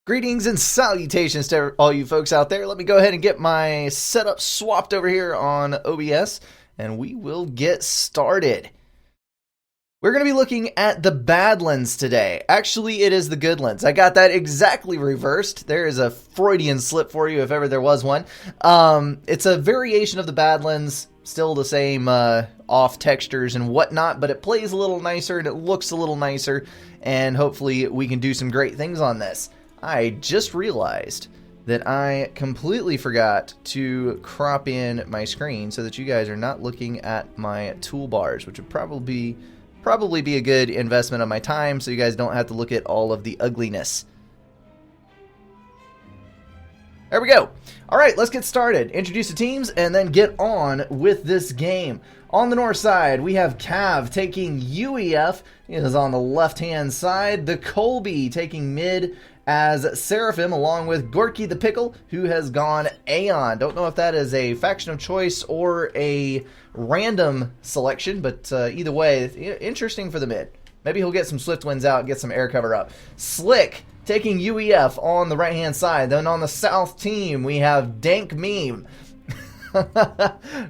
Greetings and salutations to all you folks out there. Let me go ahead and get my setup swapped over here on OBS, and we will get started. We're going to be looking at the Badlands today. Actually, it is the Goodlands. I got that exactly reversed. There is a Freudian slip for you if ever there was one. It's a variation of the Badlands, still the same off textures and whatnot, but it plays a little nicer and it looks a little nicer, and hopefully we can do some great things on this. I just realized that I completely forgot to crop in my screen so that you guys are not looking at my toolbars, which would probably be a good investment of my time so you guys don't have to look at all of the ugliness. There we go. All right, let's get started. Introduce the teams and then get on with this game. On the north side, we have Cav taking UEF. He is on the left-hand side. The Colby taking mid as Seraphim, along with Gorky the Pickle, who has gone Aeon. Don't know if that is a faction of choice or a random selection, but either way, interesting for the mid. Maybe he'll get some Swift Winds out and get some air cover up. Slick taking UEF on the right-hand side. Then on the south team, we have Dank Meme.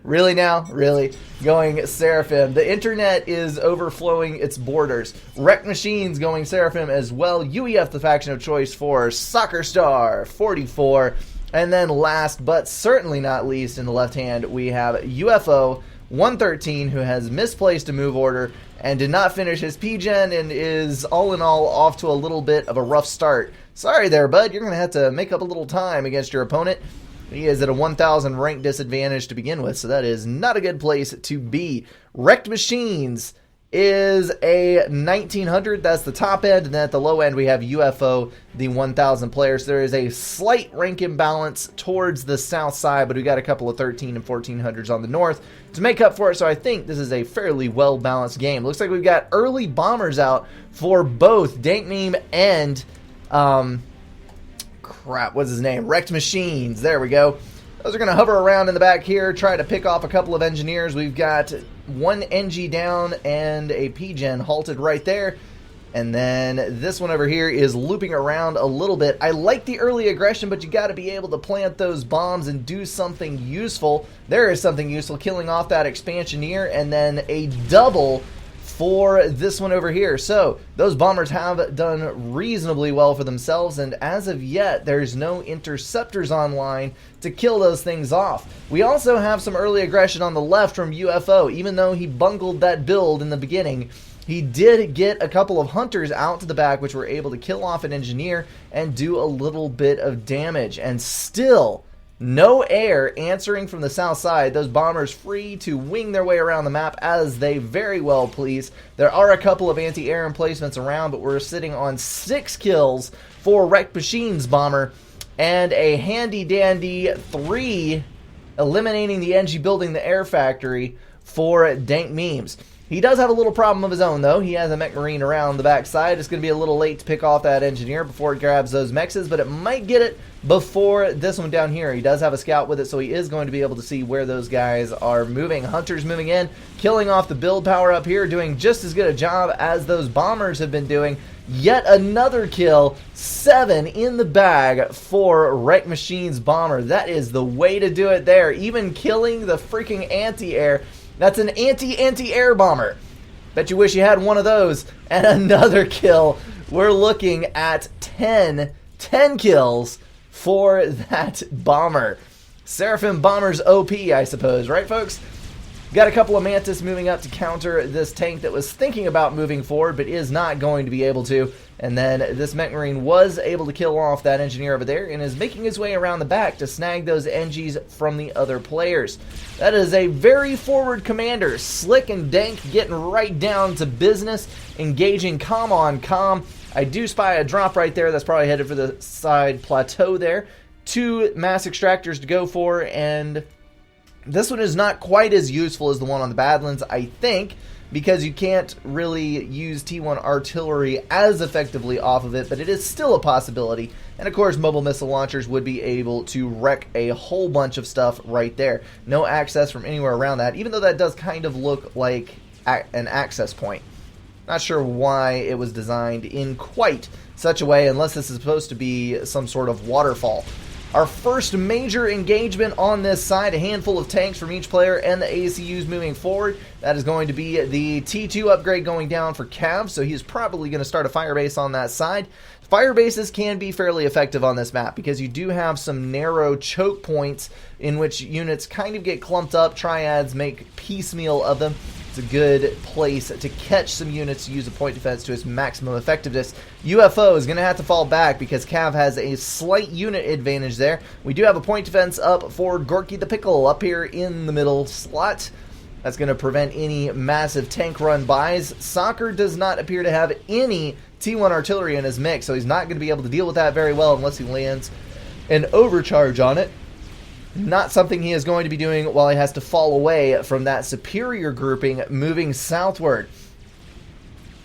Really now? Really? Going Seraphim. The internet is overflowing its borders. Wreck Machines going Seraphim as well. UEF, the faction of choice for Soccer Star 44. And then last but certainly not least, in the left hand, we have UFO 113, who has misplaced a move order and did not finish his P-Gen and is all in all off to a little bit of a rough start. Sorry there, bud. You're going to have to make up a little time against your opponent. He is at a 1,000 rank disadvantage to begin with, so that is not a good place to be. Wrecked Machines is a 1,900. That's the top end, and then at the low end we have UFO, the 1,000 players. There is a slight rank imbalance towards the south side, but we got a couple of 13 and 1400s on the north to make up for it, so I think this is a fairly well-balanced game. Looks like we've got early bombers out for both Dank Meme and what's his name? Wrecked Machines. There we go. Those are going to hover around in the back here, try to pick off a couple of engineers. We've got one NG down and a P-Gen halted right there. And then this one over here is looping around a little bit. I like the early aggression, but you got to be able to plant those bombs and do something useful. There is something useful, killing off that Expansioneer, and then a double for this one over here. So those bombers have done reasonably well for themselves, and as of yet there's no interceptors online to kill those things off. We also have some early aggression on the left from UFO. Even though he bungled that build in the beginning, he did get a couple of hunters out to the back, which were able to kill off an engineer and do a little bit of damage. And still no air answering from the south side. Those bombers free to wing their way around the map as they very well please. There are a couple of anti-air emplacements around, but we're sitting on 6 kills for Wrecked Machines bomber and a handy dandy 3 eliminating the NG building the air factory for Dank Memes. He does have a little problem of his own, though. He has a mech marine around the backside. It's going to be a little late to pick off that engineer before it grabs those mexes, but it might get it before this one down here. He does have a scout with it, so he is going to be able to see where those guys are moving. Hunters moving in, killing off the build power up here, doing just as good a job as those bombers have been doing. Yet another kill, 7 in the bag for Wreck Machines bomber. That is the way to do it there, even killing the freaking anti-air. That's an anti-air bomber. Bet you wish you had one of those. And another kill. We're looking at 10 kills for that bomber. Seraphim bomber's OP, I suppose, right folks? Got a couple of Mantis moving up to counter this tank that was thinking about moving forward but is not going to be able to. And then this Mech Marine was able to kill off that engineer over there and is making his way around the back to snag those NGs from the other players. That is a very forward commander. Slick and Dank getting right down to business, engaging comm on comm. I do spy a drop right there. That's probably headed for the side plateau there. 2 mass extractors to go for, and this one is not quite as useful as the one on the Badlands, I think, because you can't really use T1 artillery as effectively off of it, but it is still a possibility. And of course, mobile missile launchers would be able to wreck a whole bunch of stuff right there. No access from anywhere around that, even though that does kind of look like an access point. Not sure why it was designed in quite such a way, unless this is supposed to be some sort of waterfall. Our first major engagement on this side, a handful of tanks from each player and the ACUs moving forward. That is going to be the T2 upgrade going down for Cav, so he's probably going to start a fire base on that side. Fire bases can be fairly effective on this map because you do have some narrow choke points in which units kind of get clumped up. Triads make piecemeal of them. It's a good place to catch some units to use a point defense to its maximum effectiveness. UFO is going to have to fall back because Cav has a slight unit advantage there. We do have a point defense up for Gorky the Pickle up here in the middle slot. That's going to prevent any massive tank run bys. Soccer does not appear to have any T1 artillery in his mix, so he's not going to be able to deal with that very well unless he lands an overcharge on it. Not something he is going to be doing while he has to fall away from that superior grouping moving southward.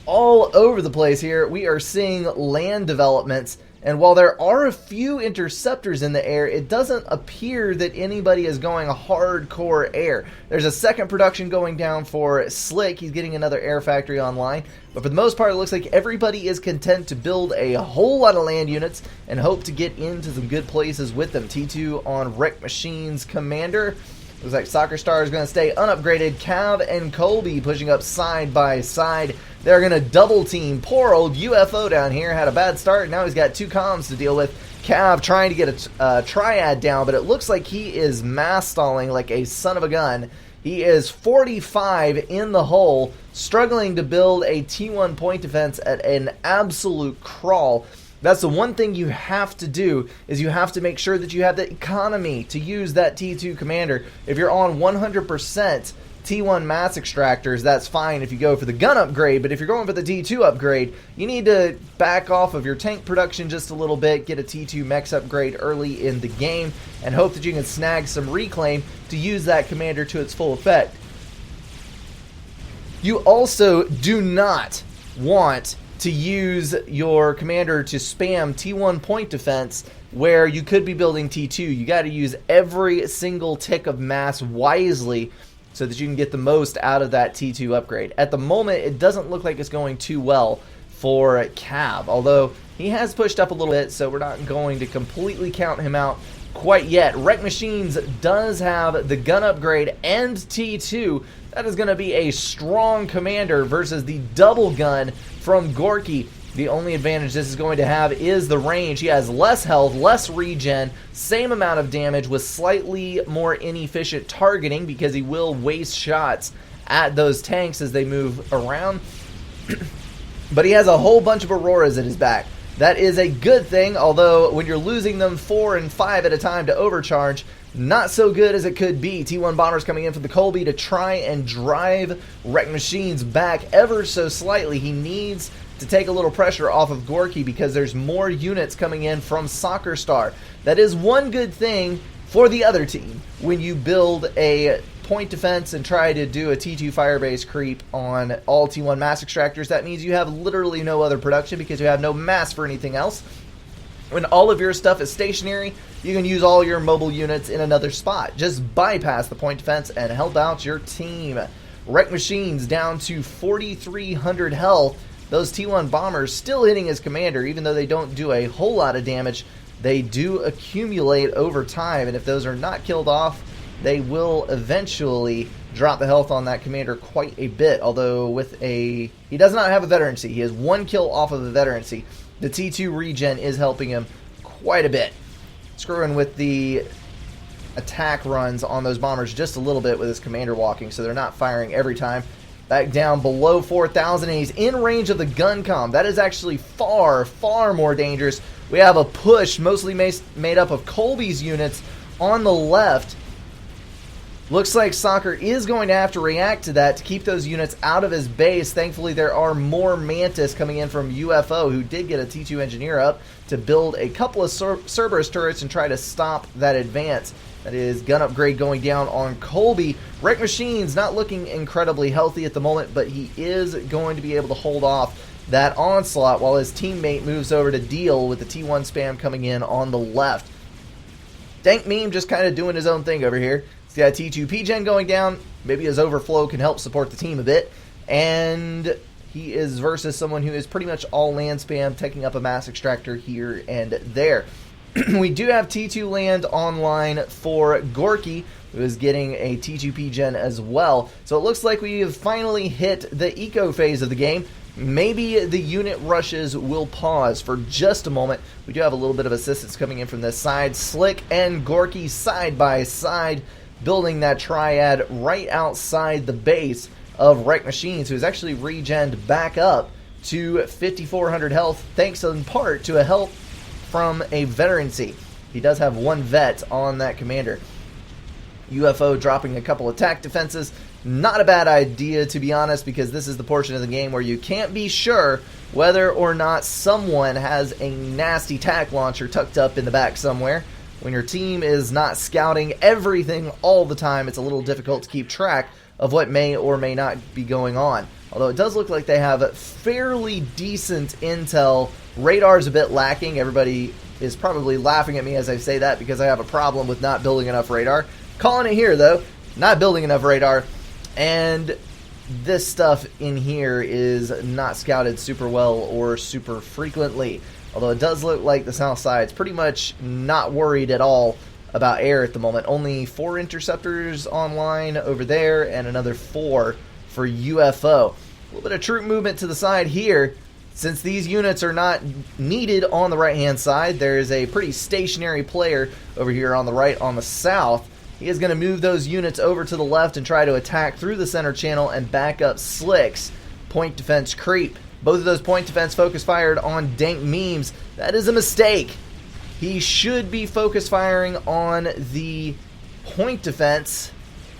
All over the place here, we are seeing land developments, and while there are a few interceptors in the air, it doesn't appear that anybody is going hardcore air. There's a second production going down for Slick. He's getting another air factory online. But for the most part, it looks like everybody is content to build a whole lot of land units and hope to get into some good places with them. T2 on Wreck Machines Commander. Looks like Soccer Star is going to stay unupgraded. Cav and Colby pushing up side by side. They're going to double team. Poor old UFO down here had a bad start. Now he's got two comms to deal with. Cav trying to get a triad down, but it looks like he is mass stalling like a son of a gun. He is 45 in the hole, struggling to build a T1 point defense at an absolute crawl. That's the one thing you have to do, is you have to make sure that you have the economy to use that T2 commander. If you're on 100% T1 mass extractors, that's fine if you go for the gun upgrade, but if you're going for the T2 upgrade, you need to back off of your tank production just a little bit, get a T2 mechs upgrade early in the game, and hope that you can snag some reclaim to use that commander to its full effect. You also do not want to use your commander to spam T1 point defense where you could be building T2. You got to use every single tick of mass wisely so that you can get the most out of that T2 upgrade. At the moment, it doesn't look like it's going too well for Cav, although he has pushed up a little bit, so we're not going to completely count him out quite yet. Wreck Machines does have the gun upgrade and T2. That is going to be a strong commander versus the double gun from Gorky. The only advantage this is going to have is the range. He has less health, less regen, same amount of damage with slightly more inefficient targeting because he will waste shots at those tanks as they move around. But he has a whole bunch of Auroras at his back. That is a good thing, although when you're losing them 4 and 5 at a time to overcharge, not so good as it could be. T1 bombers coming in from the Colby to try and drive Wreck Machines back ever so slightly. He needs to take a little pressure off of Gorky because there's more units coming in from Soccer Star. That is one good thing for the other team when you build a point defense and try to do a T2 firebase creep on all T1 mass extractors. That means you have literally no other production because you have no mass for anything else. When all of your stuff is stationary, you can use all your mobile units in another spot. Just bypass the point defense and help out your team. Wreck Machines down to 4,300 health. Those T1 bombers still hitting his commander, even though they don't do a whole lot of damage. They do accumulate over time, and if those are not killed off, they will eventually drop the health on that commander quite a bit. Although he does not have a veterancy. He has one kill off of the veterancy. The T2 regen is helping him quite a bit. Screwing with the attack runs on those bombers just a little bit with his commander walking, so they're not firing every time. Back down below 4,000, and he's in range of the gun comm. That is actually far, far more dangerous. We have a push mostly made up of Colby's units on the left. Looks like Soccer is going to have to react to that to keep those units out of his base. Thankfully, there are more Mantis coming in from UFO, who did get a T2 engineer up to build a couple of Cerberus turrets and try to stop that advance. That is gun upgrade going down on Colby. Wreck Machines not looking incredibly healthy at the moment, but he is going to be able to hold off that onslaught while his teammate moves over to deal with the T1 spam coming in on the left. Dank Meme just kind of doing his own thing over here. He's got a T2 PGen going down. Maybe his overflow can help support the team a bit. And he is versus someone who is pretty much all land spam, taking up a mass extractor here and there. We do have T2 land online for Gorky, who is getting a T2P gen as well. So it looks like we have finally hit the eco phase of the game. Maybe the unit rushes will pause for just a moment. We do have a little bit of assistance coming in from this side. Slick and Gorky side by side, building that triad right outside the base of Wreck Machines, who is actually regened back up to 5,400 health, thanks in part to a help from a veterancy. He does have one vet on that commander. UFO dropping a couple attack defenses. Not a bad idea, to be honest, because this is the portion of the game where you can't be sure whether or not someone has a nasty tack launcher tucked up in the back somewhere. When your team is not scouting everything all the time, it's a little difficult to keep track of what may or may not be going on. Although it does look like they have fairly decent intel. Radar's a bit lacking. Everybody is probably laughing at me as I say that because I have a problem with not building enough radar. Calling it here, though. Not building enough radar. And this stuff in here is not scouted super well or super frequently. Although it does look like the south side's pretty much not worried at all about air at the moment. Only 4 interceptors online over there and another 4 for UFO. A little bit of troop movement to the side here. Since these units are not needed on the right-hand side, there is a pretty stationary player over here on the right on the south. He is going to move those units over to the left and try to attack through the center channel and back up Slick's point defense creep. Both of those point defense focus fired on Dank Memes. That is a mistake. He should be focus firing on the point defense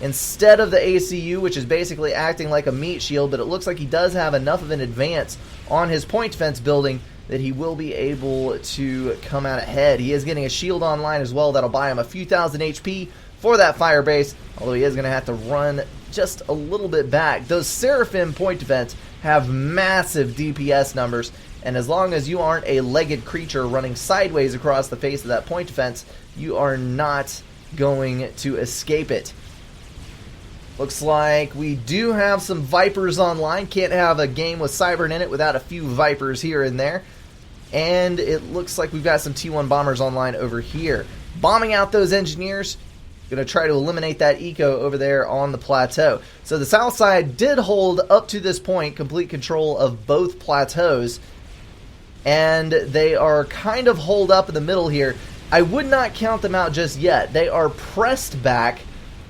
instead of the ACU, which is basically acting like a meat shield, but it looks like he does have enough of an advance on his point defense building that he will be able to come out ahead. He is getting a shield online as well that'll buy him a few thousand HP for that fire base, although he is going to have to run just a little bit back. Those Seraphim point defense have massive DPS numbers, and as long as you aren't a legged creature running sideways across the face of that point defense, you are not going to escape it. Looks like we do have some Vipers online. Can't have a game with Cybern in it without a few Vipers here and there. And it looks like we've got some T1 bombers online over here. Bombing out those engineers. Going to try to eliminate that eco over there on the plateau. So the south side did hold up to this point complete control of both plateaus. And they are kind of holed up in the middle here. I would not count them out just yet. They are pressed back.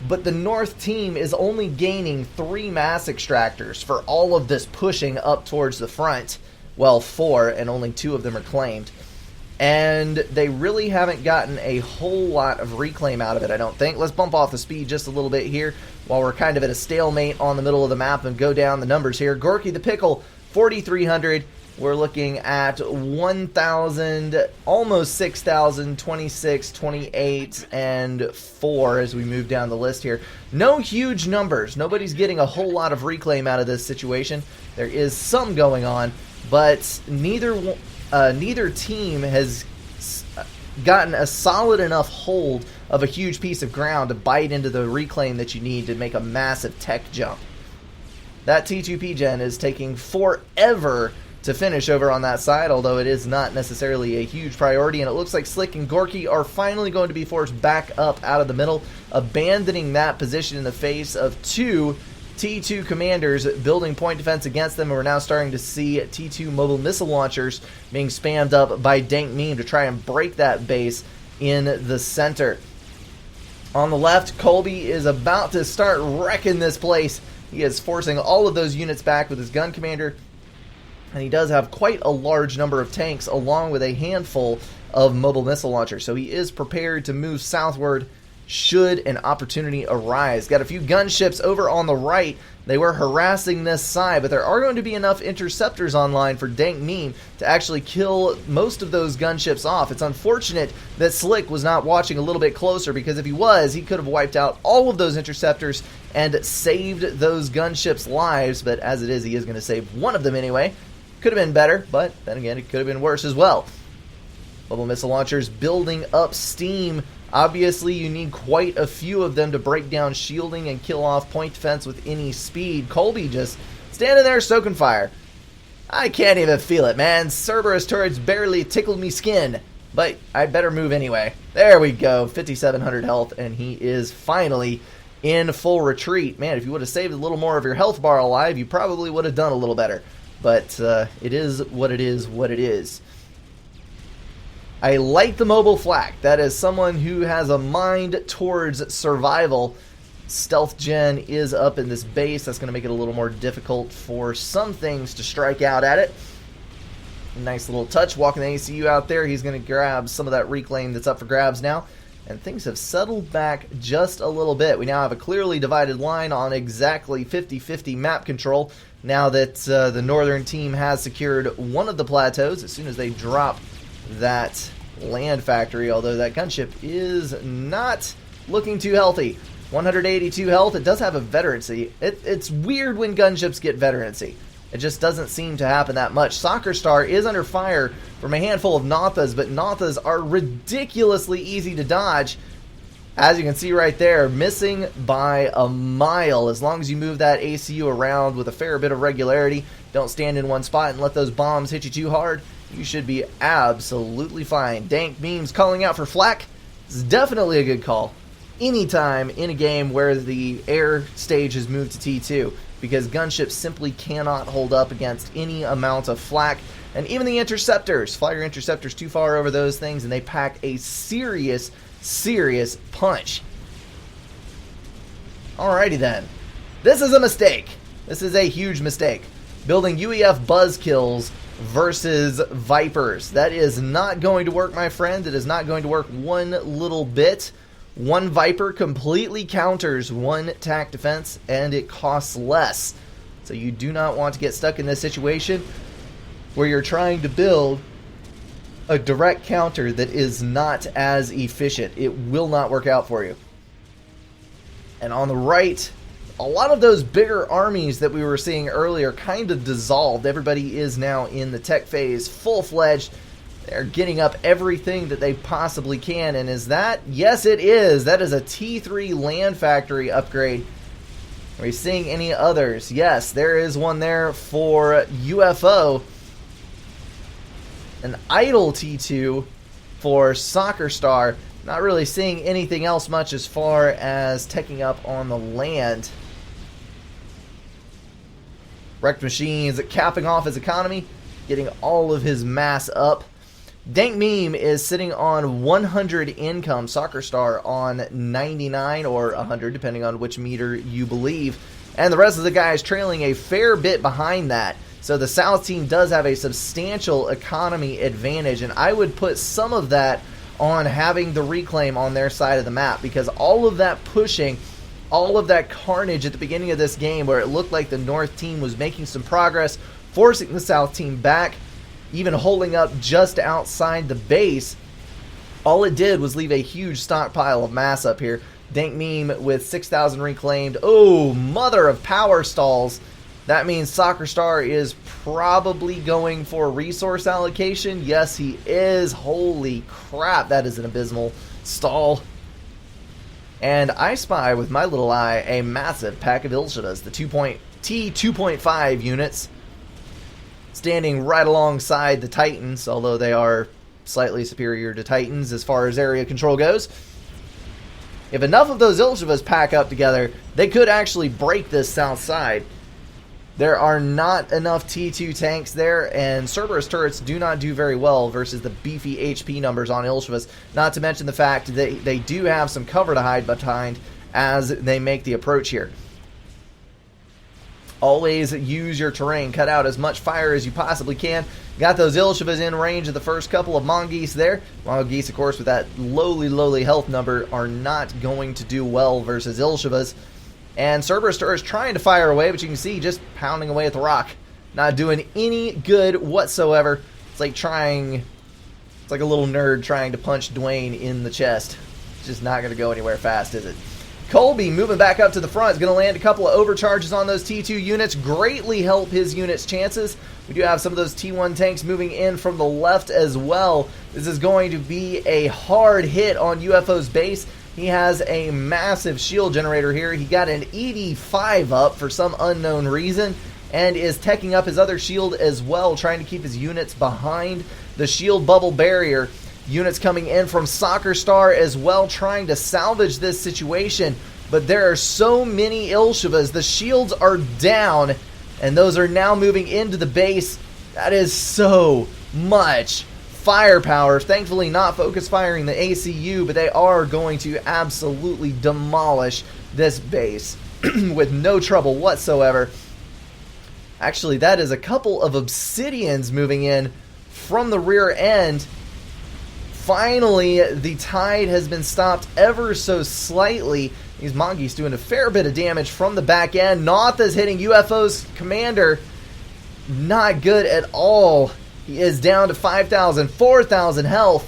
But the north team is only gaining 3 mass extractors for all of this pushing up towards the front. Well, 4, and only 2 of them are claimed. And they really haven't gotten a whole lot of reclaim out of it, I don't think. Let's bump off the speed just a little bit here while we're kind of at a stalemate on the middle of the map and go down the numbers here. Gorky the Pickle, 4,300. We're looking at 1,000, almost 6,000, 26, 28, and 4 as we move down the list here. No huge numbers. Nobody's getting a whole lot of reclaim out of this situation. There is some going on, but neither team has gotten a solid enough hold of a huge piece of ground to bite into the reclaim that you need to make a massive tech jump. That T2P gen is taking forever to finish over on that side, although it is not necessarily a huge priority, and it looks like Slick and Gorky are finally going to be forced back up out of the middle, abandoning that position in the face of 2 T2 commanders building point defense against them, and we're now starting to see T2 mobile missile launchers being spammed up by Dank Meme to try and break that base in the center. On the left, Colby is about to start wrecking this place. He is forcing all of those units back with his gun commander, and he does have quite a large number of tanks along with a handful of mobile missile launchers. So he is prepared to move southward should an opportunity arise. Got a few gunships over on the right. They were harassing this side, but there are going to be enough interceptors online for Dank Meme to actually kill most of those gunships off. It's unfortunate that Slick was not watching a little bit closer, because if he was, he could have wiped out all of those interceptors and saved those gunships' lives, but as it is, he is going to save one of them anyway. Could have been better, but then again, it could have been worse as well. Mobile missile launchers building up steam. Obviously, you need quite a few of them to break down shielding and kill off point defense with any speed. Colby just standing there soaking fire. I can't even feel it, man. Cerberus turrets barely tickled me skin. But I better move anyway. There we go. 5,700 health, and he is finally in full retreat. Man, if you would have saved a little more of your health bar alive, you probably would have done a little better. But it is what it is, what it is. I like the mobile flak. That is someone who has a mind towards survival. Stealth gen is up in this base. That's going to make it a little more difficult for some things to strike out at it. Nice little touch. Walking the ACU out there. He's going to grab some of that reclaim that's up for grabs now. And things have settled back just a little bit. We now have a clearly divided line on exactly 50-50 map control. Now that the northern team has secured one of the plateaus as soon as they drop that land factory. Although that gunship is not looking too healthy. 182 health. It does have a veterancy. It's weird when gunships get veterancy. It just doesn't seem to happen that much. Soccer Star is under fire from a handful of Nothas, but Nothas are ridiculously easy to dodge. As you can see right there, missing by a mile. As long as you move that ACU around with a fair bit of regularity, don't stand in one spot and let those bombs hit you too hard, you should be absolutely fine. Dank Memes calling out for flak. This is definitely a good call. Anytime in a game where the air stage has moved to T2. Because gunships simply cannot hold up against any amount of flak. And even the interceptors, fly your interceptors too far over those things and they pack a serious punch. Alrighty then. This is a mistake. This is a huge mistake. Building UEF buzzkills versus Vipers. That is not going to work, my friend. It is not going to work one little bit. One Viper completely counters one TAC defense, and it costs less. So you do not want to get stuck in this situation where you're trying to build a direct counter that is not as efficient. It will not work out for you. And on the right, a lot of those bigger armies that we were seeing earlier kind of dissolved. Everybody is now in the tech phase, full-fledged. They're getting up everything that they possibly can. And is that? Yes, it is. That is a T3 land factory upgrade. Are we seeing any others? Yes, there is one there for UFO. An idle T2 for Soccer Star. Not really seeing anything else much as far as teching up on the land. Wrecked Machines capping off his economy, getting all of his mass up. Dank Meme is sitting on 100 income, Soccer Star on 99 or 100, depending on which meter you believe. And the rest of the guys trailing a fair bit behind that. So the South team does have a substantial economy advantage, and I would put some of that on having the reclaim on their side of the map, because all of that pushing, all of that carnage at the beginning of this game where it looked like the North team was making some progress, forcing the South team back, even holding up just outside the base, all it did was leave a huge stockpile of mass up here. Dank Meme with 6,000 reclaimed. Oh, mother of power stalls. That means Soccer Star is probably going for resource allocation. Yes, he is. Holy crap, that is an abysmal stall. And I spy with my little eye a massive pack of Ilshivas, the T2.5 units, standing right alongside the Titans, although they are slightly superior to Titans as far as area control goes. If enough of those Ilshivas pack up together, they could actually break this south side. There are not enough T2 tanks there, and Cerberus turrets do not do very well versus the beefy HP numbers on Ilshivas, not to mention the fact that they do have some cover to hide behind as they make the approach here. Always use your terrain. Cut out as much fire as you possibly can. Got those Ilshivas in range of the first couple of Mongoose there. Mongoose, of course, with that lowly health number, are not going to do well versus Ilshivas. And Cerberus is trying to fire away, but you can see just pounding away at the rock. Not doing any good whatsoever. It's like it's like a little nerd trying to punch Dwayne in the chest. It's just not going to go anywhere fast, is it? Colby moving back up to the front is going to land a couple of overcharges on those T2 units. Greatly help his unit's chances. We do have some of those T1 tanks moving in from the left as well. This is going to be a hard hit on UFO's base. He has a massive shield generator here. He got an 85 up for some unknown reason. and is teching up his other shield as well, trying to keep his units behind the shield bubble barrier. Units coming in from Soccer Star as well, trying to salvage this situation. But there are so many Ilshevas. The shields are down, and those are now moving into the base. That is so much firepower. Thankfully not focus firing the ACU, but they are going to absolutely demolish this base with no trouble whatsoever. Actually, that is a couple of Obsidians moving in from the rear end. Finally, the tide has been stopped ever so slightly. These Mongoose doing a fair bit of damage from the back end. Notha's hitting UFO's commander. Not good at all. He is down to 5,000, 4,000 health.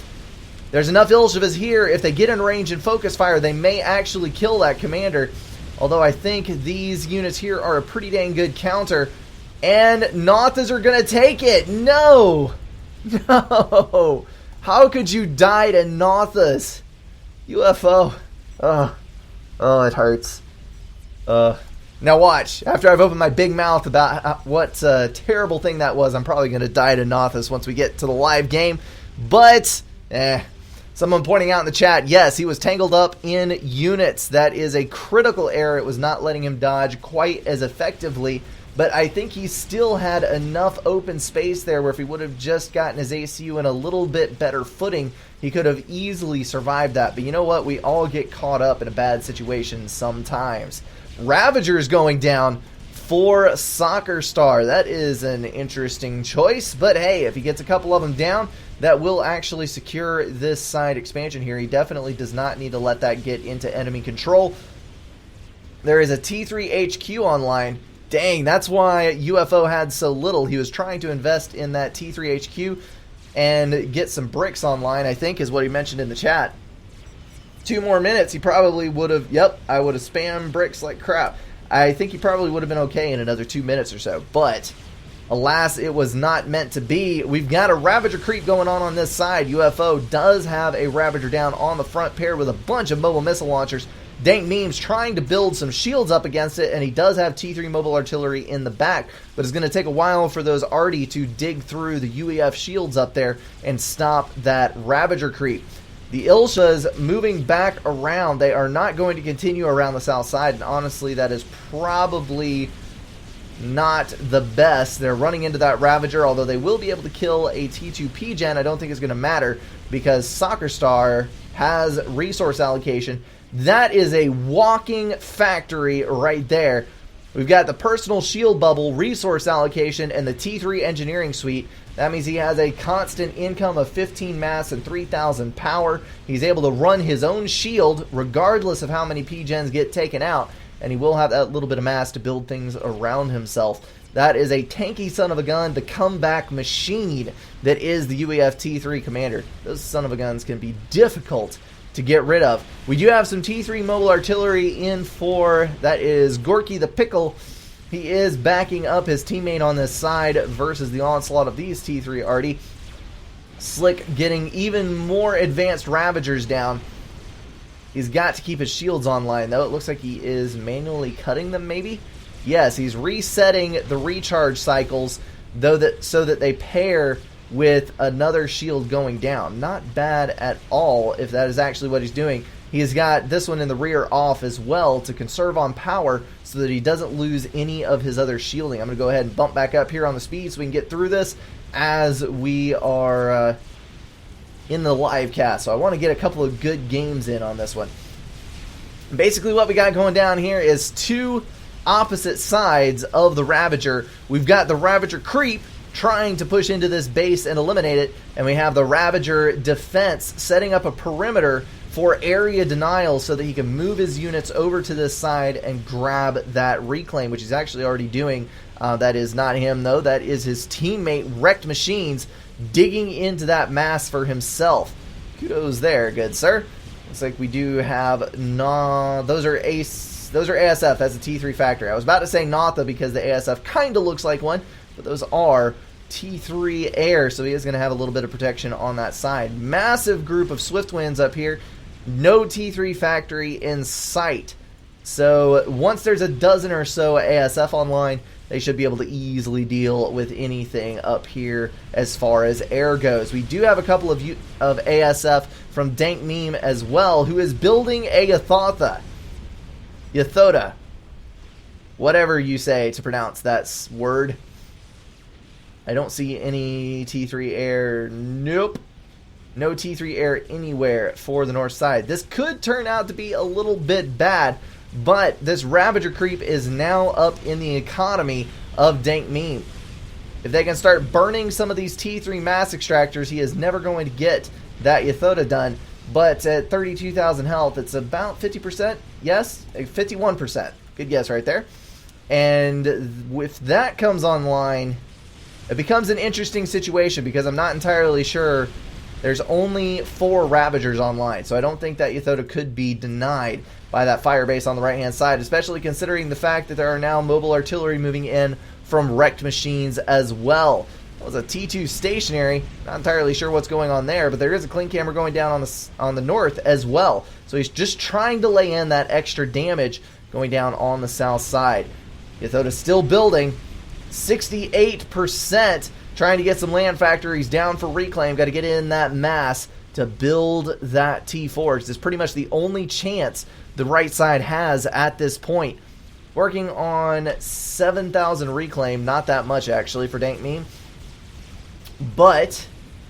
There's enough Ilshevas here. If they get in range and focus fire, they may actually kill that commander. Although I think these units here are a pretty dang good counter. And Nothas are going to take it. No! No! How could you die to Nothas? UFO. Oh, it hurts. Now watch. After I've opened my big mouth about what a terrible thing that was, I'm probably going to die to Nothas once we get to the live game. But, someone pointing out in the chat, yes, he was tangled up in units. That is a critical error. It was not letting him dodge quite as effectively. But I think he still had enough open space there where if he would have just gotten his ACU in a little bit better footing, he could have easily survived that. But you know what? We all get caught up in a bad situation sometimes. Ravager's going down for Soccer Star. That is an interesting choice. But hey, if he gets a couple of them down, that will actually secure this side expansion here. He definitely does not need to let that get into enemy control. There is a T3 HQ online. Dang, that's why UFO had so little. He was trying to invest in that T3 HQ and get some bricks online, I think is what he mentioned in the chat. 2 more minutes, he probably would have, yep, I would have spammed bricks like crap. I think he probably would have been okay in another 2 minutes or so. But, alas, it was not meant to be. We've got a Ravager creep going on this side. UFO does have a Ravager down on the front paired with a bunch of mobile missile launchers. Dank Memes trying to build some shields up against it, and he does have T3 mobile artillery in the back, but it's going to take a while for those Arty to dig through the UEF shields up there and stop that Ravager creep. The Ilshas moving back around. They are not going to continue around the south side, and honestly, that is probably not the best. They're running into that Ravager, although they will be able to kill a T2 PGen. I don't think it's going to matter because Soccer Star has resource allocation. That is a walking factory right there. We've got the personal shield bubble, resource allocation, and the T3 engineering suite. That means he has a constant income of 15 mass and 3,000 power. He's able to run his own shield regardless of how many PGens get taken out. And he will have that little bit of mass to build things around himself. That is a tanky son of a gun, the comeback machine that is the UEF T3 commander. Those son of a guns can be difficult to get rid of. We do have some T3 mobile artillery in for, that is Gorky the Pickle. He is backing up his teammate on this side versus the onslaught of these T3 Arty. Slick getting even more advanced Ravagers down. He's got to keep his shields online though. It looks like he is manually cutting them maybe. Yes, he's resetting the recharge cycles so that they pair with another shield going down. Not bad at all if that is actually what he's doing. He's got this one in the rear off as well to conserve on power so that he doesn't lose any of his other shielding. I'm going to go ahead and bump back up here on the speed so we can get through this as we are in the live cast. So I want to get a couple of good games in on this one. Basically what we got going down here is 2 opposite sides of the Ravager. We've got the Ravager creep trying to push into this base and eliminate it, and we have the Ravager defense setting up a perimeter for area denial so that he can move his units over to this side and grab that reclaim, which he's actually already doing. That is not him though, that is his teammate Wrecked Machines digging into that mass for himself. Kudos there, good sir. Looks like we do have those are ASF. That's a T3 factory. I was about to say Notha because the ASF kind of looks like one, but those are T3 air, so he is going to have a little bit of protection on that side. Massive group of Swiftwinds up here. No T3 factory in sight. So once there's a dozen or so ASF online, they should be able to easily deal with anything up here as far as air goes. We do have a couple of ASF from Dank Meme as well, who is building a Yathoda. Whatever you say to pronounce that word. I don't see any T3 air. Nope. No T3 air anywhere for the north side. This could turn out to be a little bit bad, but this Ravager creep is now up in the economy of Dank Meme. If they can start burning some of these T3 mass extractors, he is never going to get that Yathoda done. But at 32,000 health, it's about 50%. Yes, 51%. Good guess right there. And if that comes online, it becomes an interesting situation because I'm not entirely sure. There's only 4 Ravagers online, so I don't think that Yathoda could be denied by that fire base on the right-hand side, especially considering the fact that there are now mobile artillery moving in from wrecked machines as well. That was a T2 stationary. Not entirely sure what's going on there, but there is a clean camera going down on the north as well. So he's just trying to lay in that extra damage going down on the south side. Yathoda's still building. 68%. Trying to get some land factories down for reclaim. Got to get in that mass to build that T4. It's pretty much the only chance the right side has at this point. Working on 7,000 reclaim. Not that much, actually, for Dank Meme. But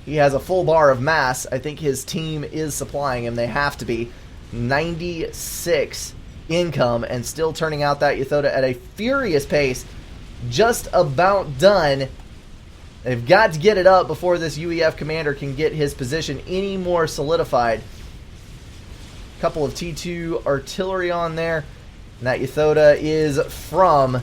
he has a full bar of mass. I think his team is supplying him. They have to be. 96 income and still turning out that Yathoda at a furious pace. Just about done. They've got to get it up before this UEF commander can get his position any more solidified. A couple of T2 artillery on there. And that Yathoda is from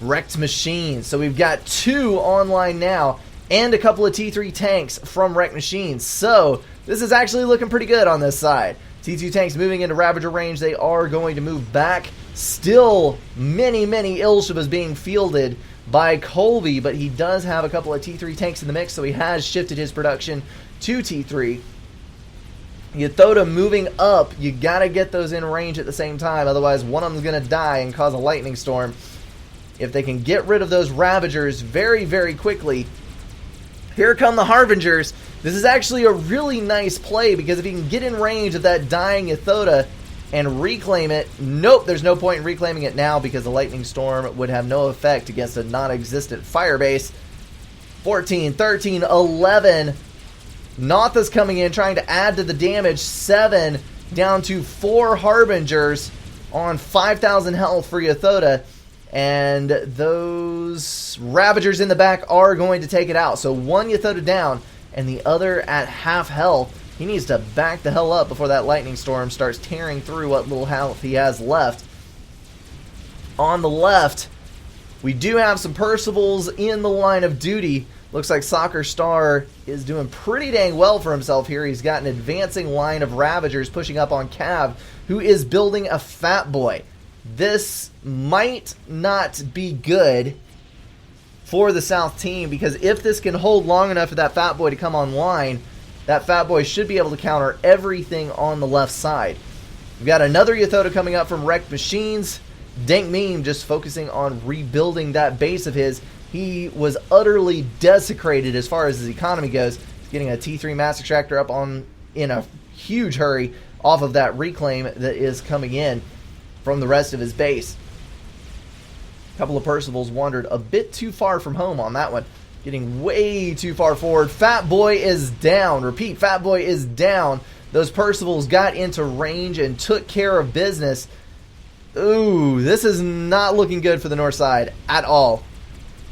wrecked machines. So we've got 2 online now. And a couple of T3 tanks from wrecked machines. So this is actually looking pretty good on this side. T2 tanks moving into Ravager range. They are going to move back. Still many Ilshibas being fielded by Colby, but he does have a couple of T3 tanks in the mix, so he has shifted his production to T3. Yathoda moving up. You gotta get those in range at the same time, otherwise one of them's gonna die and cause a lightning storm. If they can get rid of those Ravagers very quickly. Here come the Harbingers. This is actually a really nice play, because if he can get in range of that dying Yathoda and reclaim it, nope, there's no point in reclaiming it now because the lightning storm would have no effect against a non-existent fire base. 14, 13, 11. Notha's coming in trying to add to the damage. 7 down to 4 Harbingers on 5,000 health for Yathoda. And those Ravagers in the back are going to take it out. So 1 Yathoda down and the other at half health. He needs to back the hell up before that lightning storm starts tearing through what little health he has left. On the left, we do have some Percivals in the line of duty. Looks like Soccer Star is doing pretty dang well for himself here. He's got an advancing line of Ravagers pushing up on Cav, who is building a Fat Boy. This might not be good for the South team, because if this can hold long enough for that Fat Boy to come online, that Fat Boy should be able to counter everything on the left side. We've got another Yathoda coming up from wrecked machines. Dank Meme just focusing on rebuilding that base of his. He was utterly desecrated as far as his economy goes. He's getting a T3 mass extractor up in a huge hurry off of that reclaim that is coming in from the rest of his base. A couple of Percivals wandered a bit too far from home on that one. Getting way too far forward. Fat Boy is down. Repeat, Fat Boy is down. Those Percivals got into range and took care of business. Ooh, this is not looking good for the north side at all.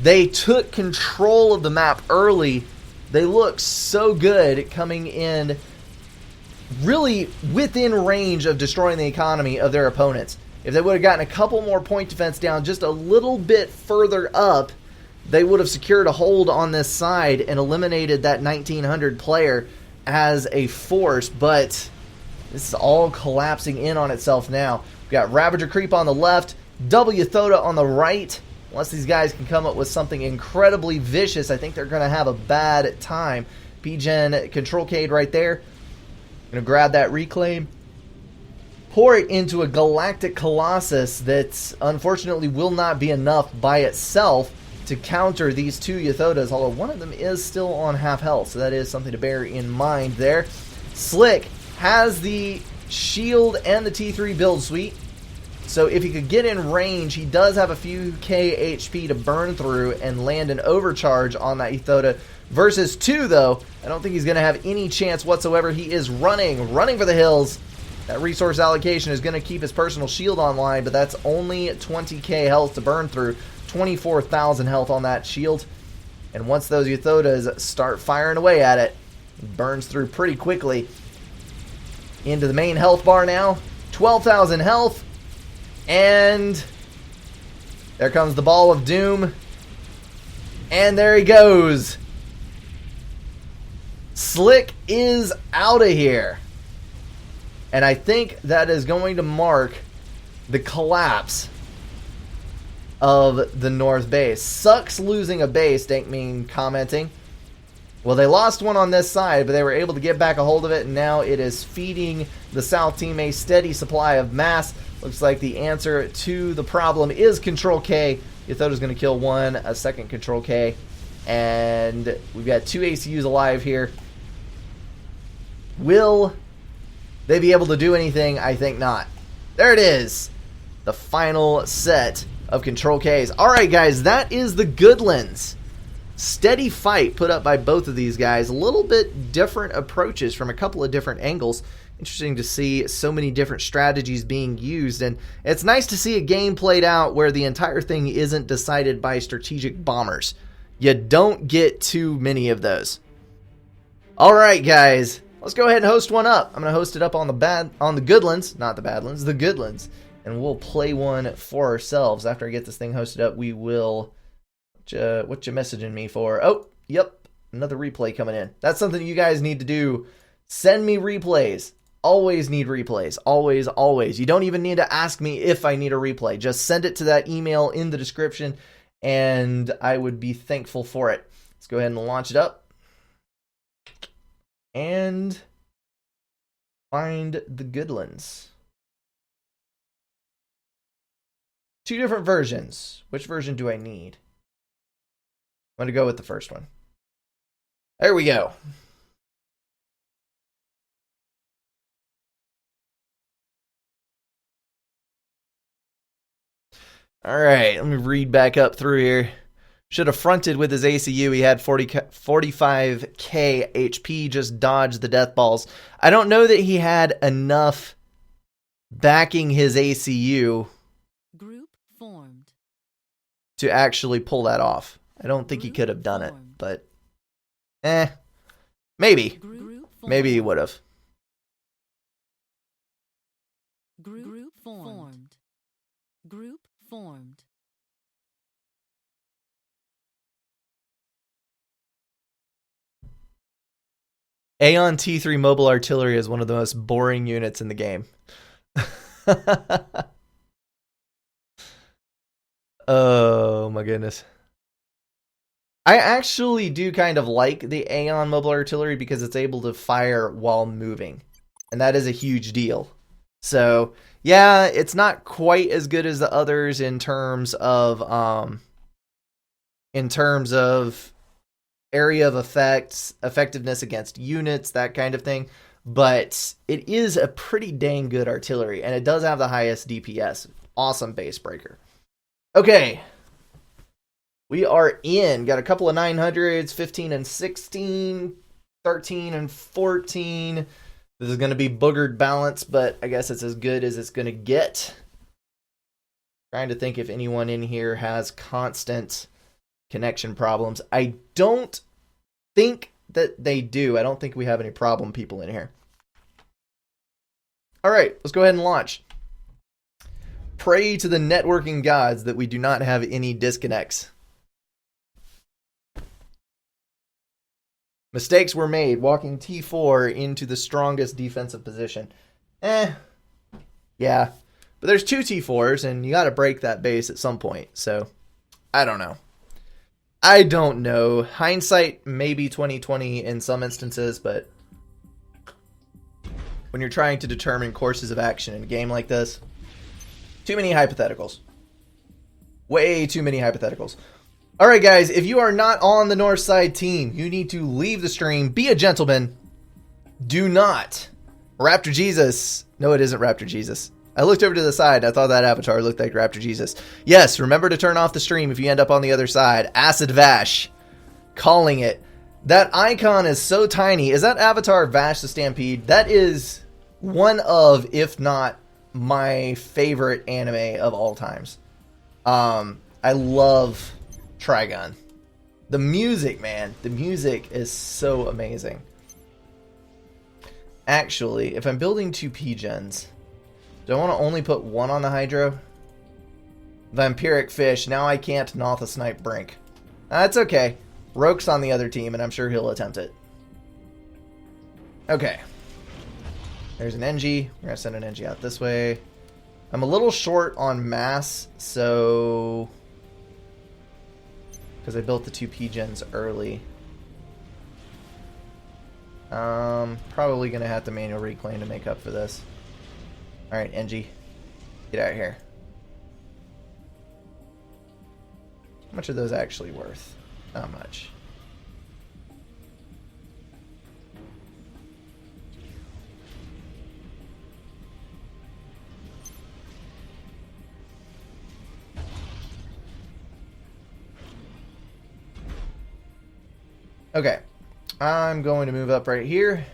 They took control of the map early. They look so good coming in really within range of destroying the economy of their opponents. If they would have gotten a couple more point defense down just a little bit further up, they would have secured a hold on this side and eliminated that 1900 player as a force, but this is all collapsing in on itself now. We've got Ravager creep on the left, double Yathoda on the right. Unless these guys can come up with something incredibly vicious, I think they're going to have a bad time. PGen Control Cade right there. Going to grab that reclaim. pour it into a Galactic Colossus that unfortunately will not be enough by itself to counter these two Yathotas, although one of them is still on half health, so that is something to bear in mind there. Slick has the shield and the T3 build suite, so if he could get in range, he does have a few K HP to burn through and land an overcharge on that Yathota. Versus 2, though, I don't think he's going to have any chance whatsoever. He is running for the hills. That resource allocation is going to keep his personal shield online, but that's only 20k health to burn through. 24,000 health on that shield. And once those Yathotas start firing away at it, it burns through pretty quickly. Into the main health bar now. 12,000 health. And there comes the Ball of Doom. And there he goes. Slick is out of here. And I think that is going to mark the collapse of the North base. Sucks losing a base, Dankmean commenting. Well, they lost one on this side, but they were able to get back a hold of it, and now it is feeding the South team a steady supply of mass. Looks like the answer to the problem is Control K. Yathota's going to kill one, a second Control K, and we've got 2 ACUs alive here. Will they be able to do anything? I think not. There it is. The final set of Control Ks. Alright guys, that is the Goodlands. Steady fight put up by both of these guys. A little bit different approaches from a couple of different angles. Interesting to see so many different strategies being used, and it's nice to see a game played out where the entire thing isn't decided by strategic bombers. You don't get too many of those. Alright guys, let's go ahead and host one up. I'm going to host it up on the Goodlands, not the Badlands, the Goodlands. And we'll play one for ourselves. After I get this thing hosted up, we will... what you messaging me for? Oh, yep. Another replay coming in. That's something you guys need to do. Send me replays. Always need replays. Always, always. You don't even need to ask me if I need a replay. Just send it to that email in the description, and I would be thankful for it. Let's go ahead and launch it up. And find the Goodlands. 2 different versions. Which version do I need? I'm going to go with the first one. There we go. Alright, let me read back up through here. Should have fronted with his ACU. He had 45k HP, just dodged the death balls. I don't know that he had enough backing his ACU to actually pull that off. I don't think he could have done it, but maybe. Maybe he would have. Group formed. Group formed. Aeon T3 Mobile Artillery is one of the most boring units in the game. Oh my goodness. I actually do kind of like the Aeon Mobile Artillery because it's able to fire while moving. And that is a huge deal. So, yeah, it's not quite as good as the others in terms of area of effects, effectiveness against units, that kind of thing. But it is a pretty dang good artillery, and it does have the highest DPS. Awesome base breaker. Okay. We are in. Got a couple of 900s, 15 and 16, 13 and 14. This is going to be boogered balance, but I guess it's as good as it's going to get. Trying to think if anyone in here has constant connection problems. I don't think that they do. I don't think we have any problem people in here. All right, let's go ahead and launch. Pray to the networking gods that we do not have any disconnects. Mistakes were made walking T4 into the strongest defensive position. Yeah. But there's 2 T4s, and you got to break that base at some point. So, I don't know. Hindsight, maybe 2020 in some instances, but when you're trying to determine courses of action in a game like this. Too many hypotheticals. Way too many hypotheticals. Alright guys, if you are not on the Northside team, you need to leave the stream. Be a gentleman. Do not. Raptor Jesus. No, it isn't Raptor Jesus. I looked over to the side. I thought that avatar looked like Raptor Jesus. Yes, remember to turn off the stream if you end up on the other side. Acid Vash. Calling it. That icon is so tiny. Is that avatar Vash the Stampede? That is one of, if not my favorite anime of all times. I love Trigun. The music, man. The music is so amazing. Actually, if I'm building 2 P-Gens, do I want to only put 1 on the Hydro? Vampiric Fish. Now I can't Notha Snipe Brink. That's okay. Roke's on the other team, and I'm sure he'll attempt it. Okay. There's an NG. We're going to send an NG out this way. I'm a little short on mass, so... because I built the 2 P-Gens early. Probably going to have to manual reclaim to make up for this. Alright, NG. Get out of here. How much are those actually worth? Not much. Okay. I'm going to move up right here.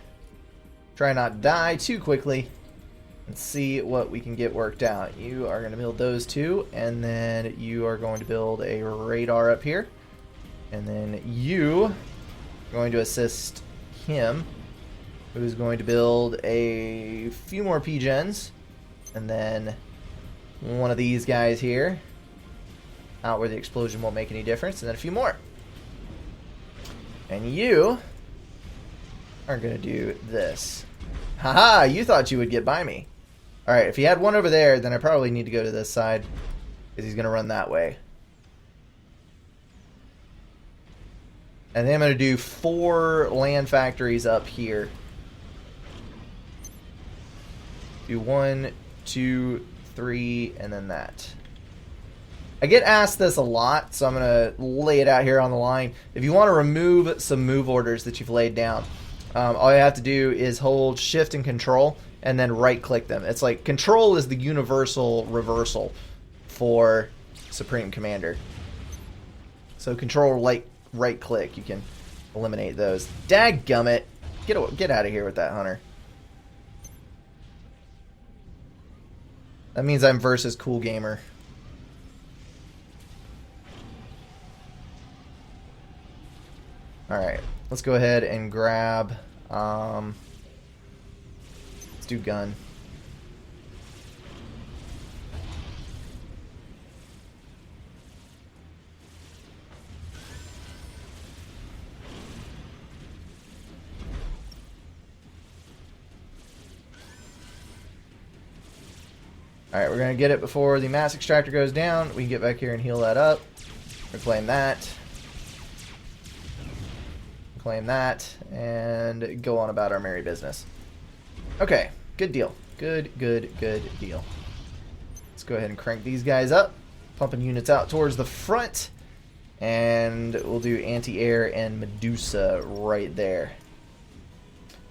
Try not to die too quickly. And see what we can get worked out. You are going to build those 2. And then you are going to build a radar up here. And then you are going to assist him, who's going to build a few more P-Gens. And then one of these guys here, out where the explosion won't make any difference. And then a few more. And you are going to do this. Haha, you thought you would get by me. Alright, if he had one over there, then I probably need to go to this side, because he's going to run that way. And then I'm going to do 4 land factories up here. Do 1, 2, 3, and then that. I get asked this a lot, so I'm going to lay it out here on the line. If you want to remove some move orders that you've laid down, all you have to do is hold Shift and Control, and then right-click them. It's like, Control is the universal reversal for Supreme Commander. So Control, right-click, you can eliminate those. Dadgummit! Get out of here with that, Hunter. That means I'm versus Cool Gamer. Alright, let's go ahead and grab... let's do gun. Alright, we're going to get it before the mass extractor goes down. We can get back here and heal that up. Reclaim that. Claim that, and go on about our merry business. Okay, good deal. Good deal. Let's go ahead and crank these guys up. Pumping units out towards the front. And we'll do anti-air and Medusa right there.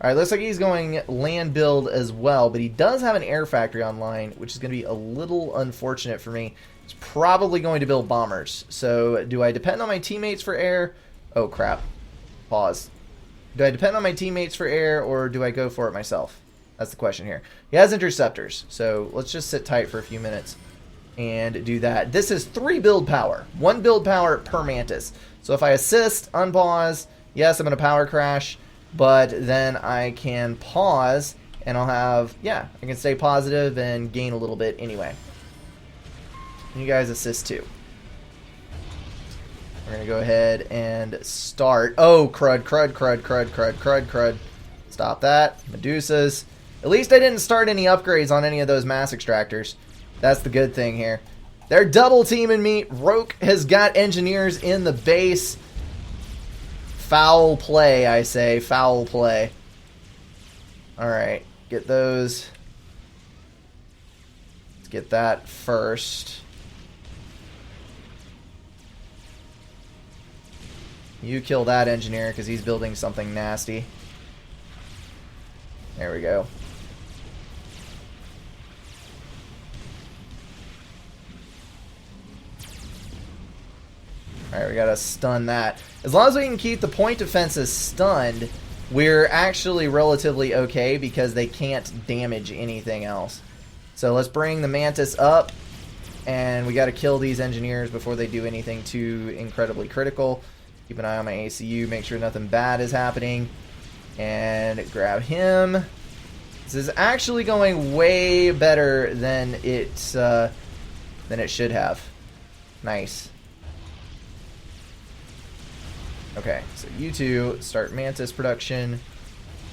Alright, looks like he's going land build as well, but he does have an air factory online, which is going to be a little unfortunate for me. He's probably going to build bombers. So, do I depend on my teammates for air? Oh, crap. Pause. Do I depend on my teammates for air, or do I go for it myself? That's the question here. He has interceptors, so let's just sit tight for a few minutes and do that. This is 3 build power. 1 build power per Mantis. So if I assist, unpause, yes, I'm going to power crash, but then I can pause, and I'll have, yeah, I can stay positive and gain a little bit anyway. And you guys assist too. We're going to go ahead and start. Oh, crud. Stop that. Medusas. At least I didn't start any upgrades on any of those mass extractors. That's the good thing here. They're double teaming me. Roke has got engineers in the base. Foul play, I say. Foul play. Alright. get those. Let's get that first. You kill that engineer because he's building something nasty. There we go. Alright, we gotta stun that. As long as we can keep the point defenses stunned, we're actually relatively okay because they can't damage anything else. So let's bring the Mantis up, and we gotta kill these engineers before they do anything too incredibly critical. Keep an eye on my ACU, make sure nothing bad is happening. And grab him. This is actually going way better than it should have. Nice. Okay, so you two start Mantis production.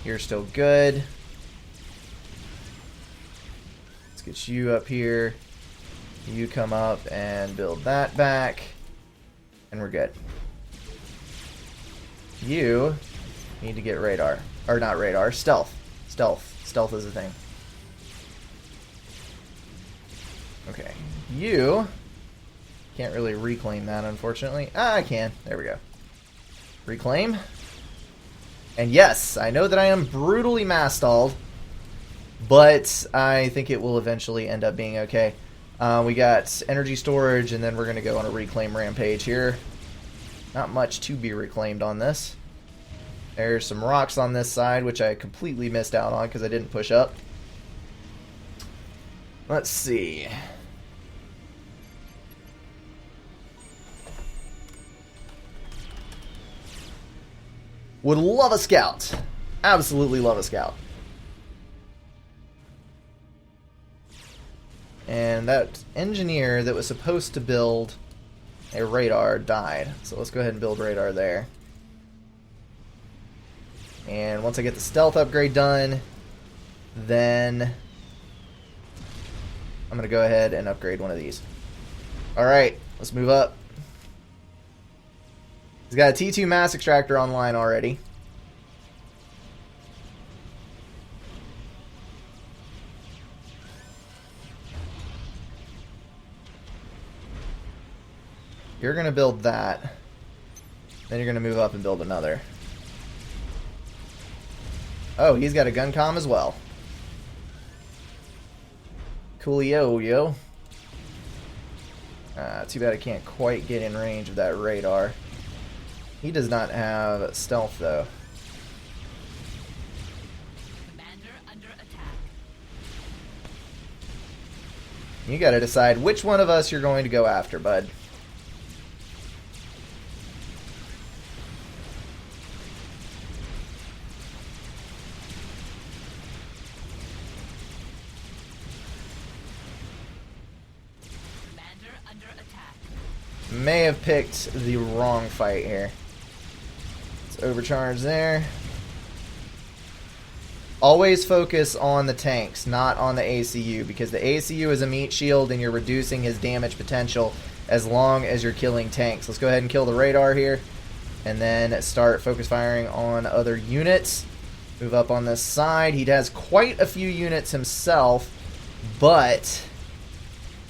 You're still good. Let's get you up here. You come up and build that back. And we're good. You need to get radar. Or not radar, stealth. Stealth is a thing. Okay. You can't really reclaim that, unfortunately. Ah, I can. There we go. Reclaim. And yes, I know that I am brutally mass stalled, but I think it will eventually end up being okay. We got energy storage, and then we're going to go on a reclaim rampage here. Not much to be reclaimed on this. There's some rocks on this side, which I completely missed out on because I didn't push up. Let's see. Would love a scout. Absolutely love a scout. And that engineer that was supposed to build a radar died. So let's go ahead and build radar there. And once I get the stealth upgrade done, then I'm going to go ahead and upgrade one of these. Alright, let's move up. He's got a T2 mass extractor online already. You're going to build that. Then you're going to move up and build another. Oh, he's got a gun comm as well. Coolio, yo. Too bad I can't quite get in range of that radar. He does not have stealth, though. Commander under attack. You gotta decide which one of us you're going to go after, bud. Commander under attack. May have picked the wrong fight here. Let's overcharge there. Always focus on the tanks, not on the ACU, because the ACU is a meat shield and you're reducing his damage potential as long as you're killing tanks. Let's go ahead and kill the radar here, and then start focus firing on other units. Move up on this side. He has quite a few units himself, but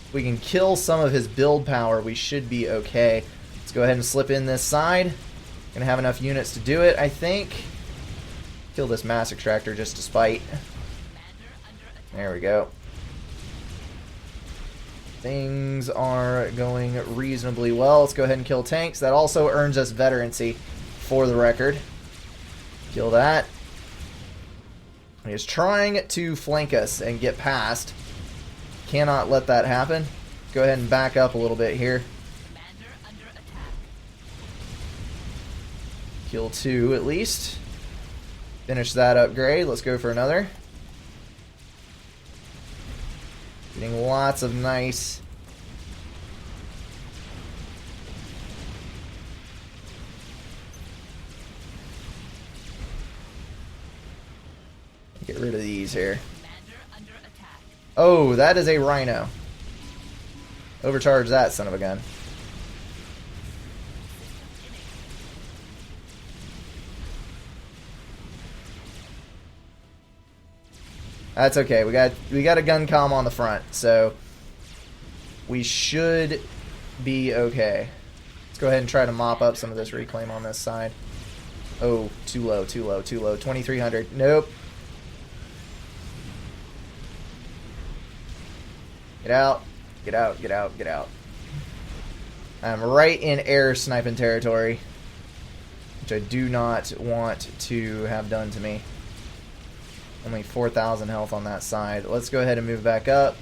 if we can kill some of his build power, we should be okay. Let's go ahead and slip in this side. Gonna have enough units to do it, I think. Kill this mass extractor just to spite. There we go. Things are going reasonably well. Let's go ahead and kill tanks. That also earns us veterancy, for the record. Kill that. He is trying to flank us and get past. Cannot let that happen. Go ahead and back up a little bit here. Kill two at least. Finish that upgrade. Let's go for another. Getting lots of nice get rid of these here. Oh, that is a rhino. Overcharge that son of a gun. That's okay. We got a gun comm on the front, so we should be okay. Let's go ahead and try to mop up some of this reclaim on this side. Oh, too low, too low, too low. 2,300. Nope. Get out. Get out, get out, get out. I'm right in air sniping territory, which I do not want to have done to me. Only 4,000 health on that side. Let's go ahead and move back up.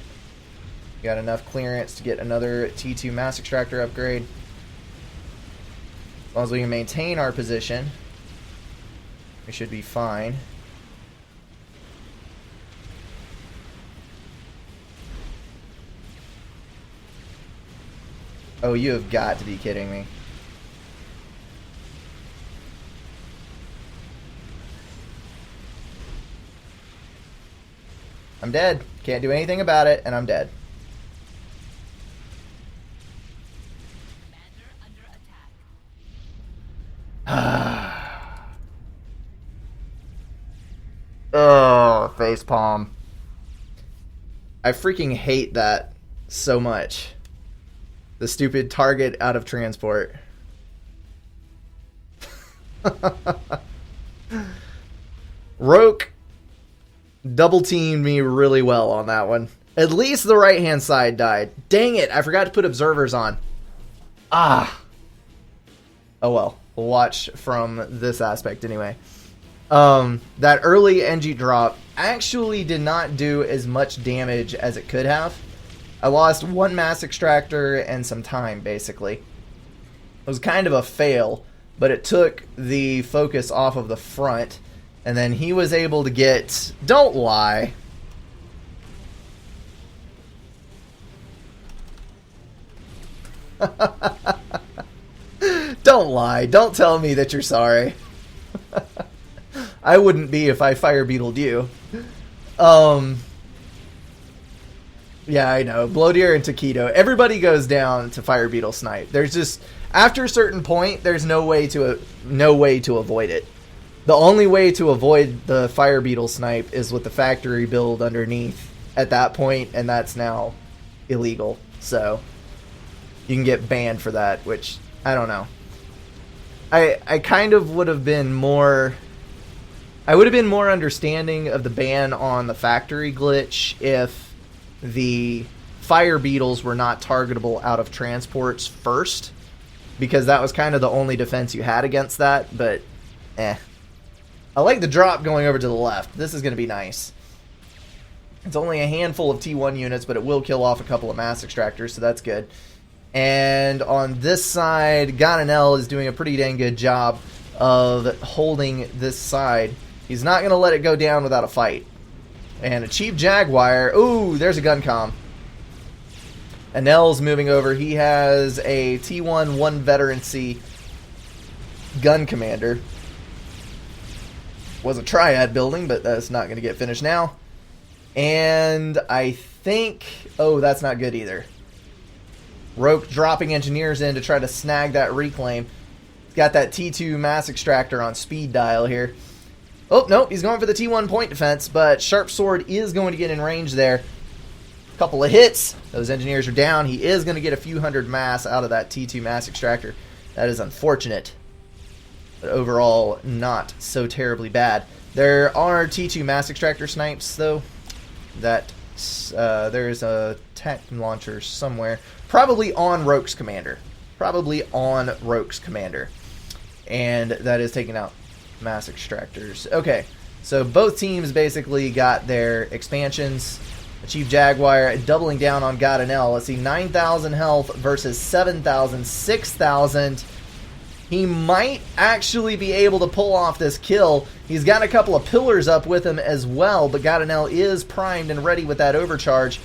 Got enough clearance to get another T2 mass extractor upgrade. As long as we can maintain our position, we should be fine. Oh, you have got to be kidding me. I'm dead. Can't do anything about it, and I'm dead. Commander under attack. Oh, facepalm. I freaking hate that so much. The stupid target out of transport. Roke double teamed me really well on that one. At least the right hand side died. Dang it, I forgot to put observers on. Ah. Oh well, we'll watch from this aspect anyway. That early NG drop actually did not do as much damage as it could have. I lost one mass extractor and some time, basically. It was kind of a fail, but it took the focus off of the front, and then he was able to get... Don't lie. Don't lie. Don't tell me that you're sorry. I wouldn't be if I fire beetled you. Yeah, I know. Blodeer and Taquito. Everybody goes down to fire beetle snipe. There's just... After a certain point, there's no way to avoid it. The only way to avoid the fire beetle snipe is with the factory build underneath at that point, and that's now illegal. So you can get banned for that, which I don't know. I kind of would have been more... I would have been more understanding of the ban on the factory glitch if the fire beetles were not targetable out of transports first, because that was kind of the only defense you had against that, but I like the drop going over to the left. This is going to be nice. It's only a handful of T1 units, but it will kill off a couple of mass extractors, so that's good. And on this side, Gadanel is doing a pretty dang good job of holding this side. He's not going to let it go down without a fight. And a Chief Jaguar. Ooh, there's a gun comm. Anel's moving over. He has a T1 1 veterancy gun commander. Was a triad building, but that's not going to get finished now. And I think... Oh, that's not good either. Roke dropping engineers in to try to snag that reclaim. He's got that T2 mass extractor on speed dial here. Oh, no, he's going for the T1 point defense, but Sharp Sword is going to get in range there. Couple of hits. Those engineers are down. He is going to get a few hundred mass out of that T2 mass extractor. That is unfortunate, but overall not so terribly bad. There are T2 mass extractor snipes, though. That there's a tech launcher somewhere. Probably on Roke's commander. Probably on Roke's commander. And that is taking out mass extractors. Okay, so both teams basically got their expansions. The Chief Jaguar doubling down on Gadanel. Let's see, 9,000 health versus 7,000, 6,000. He might actually be able to pull off this kill. He's got a couple of pillars up with him as well, but Gadanel is primed and ready with that overcharge.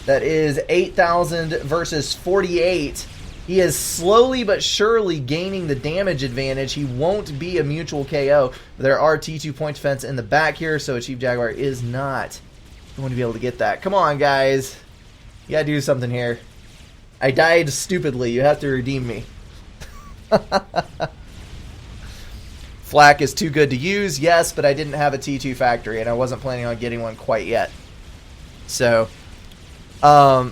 That is 8,000 versus 48. He is slowly but surely gaining the damage advantage. He won't be a mutual KO. There are T2 point defense in the back here, so Chief Jaguar is not going to be able to get that. Come on, guys. You gotta do something here. I died stupidly. You have to redeem me. Flak is too good to use, yes, but I didn't have a T2 factory, and I wasn't planning on getting one quite yet. So, I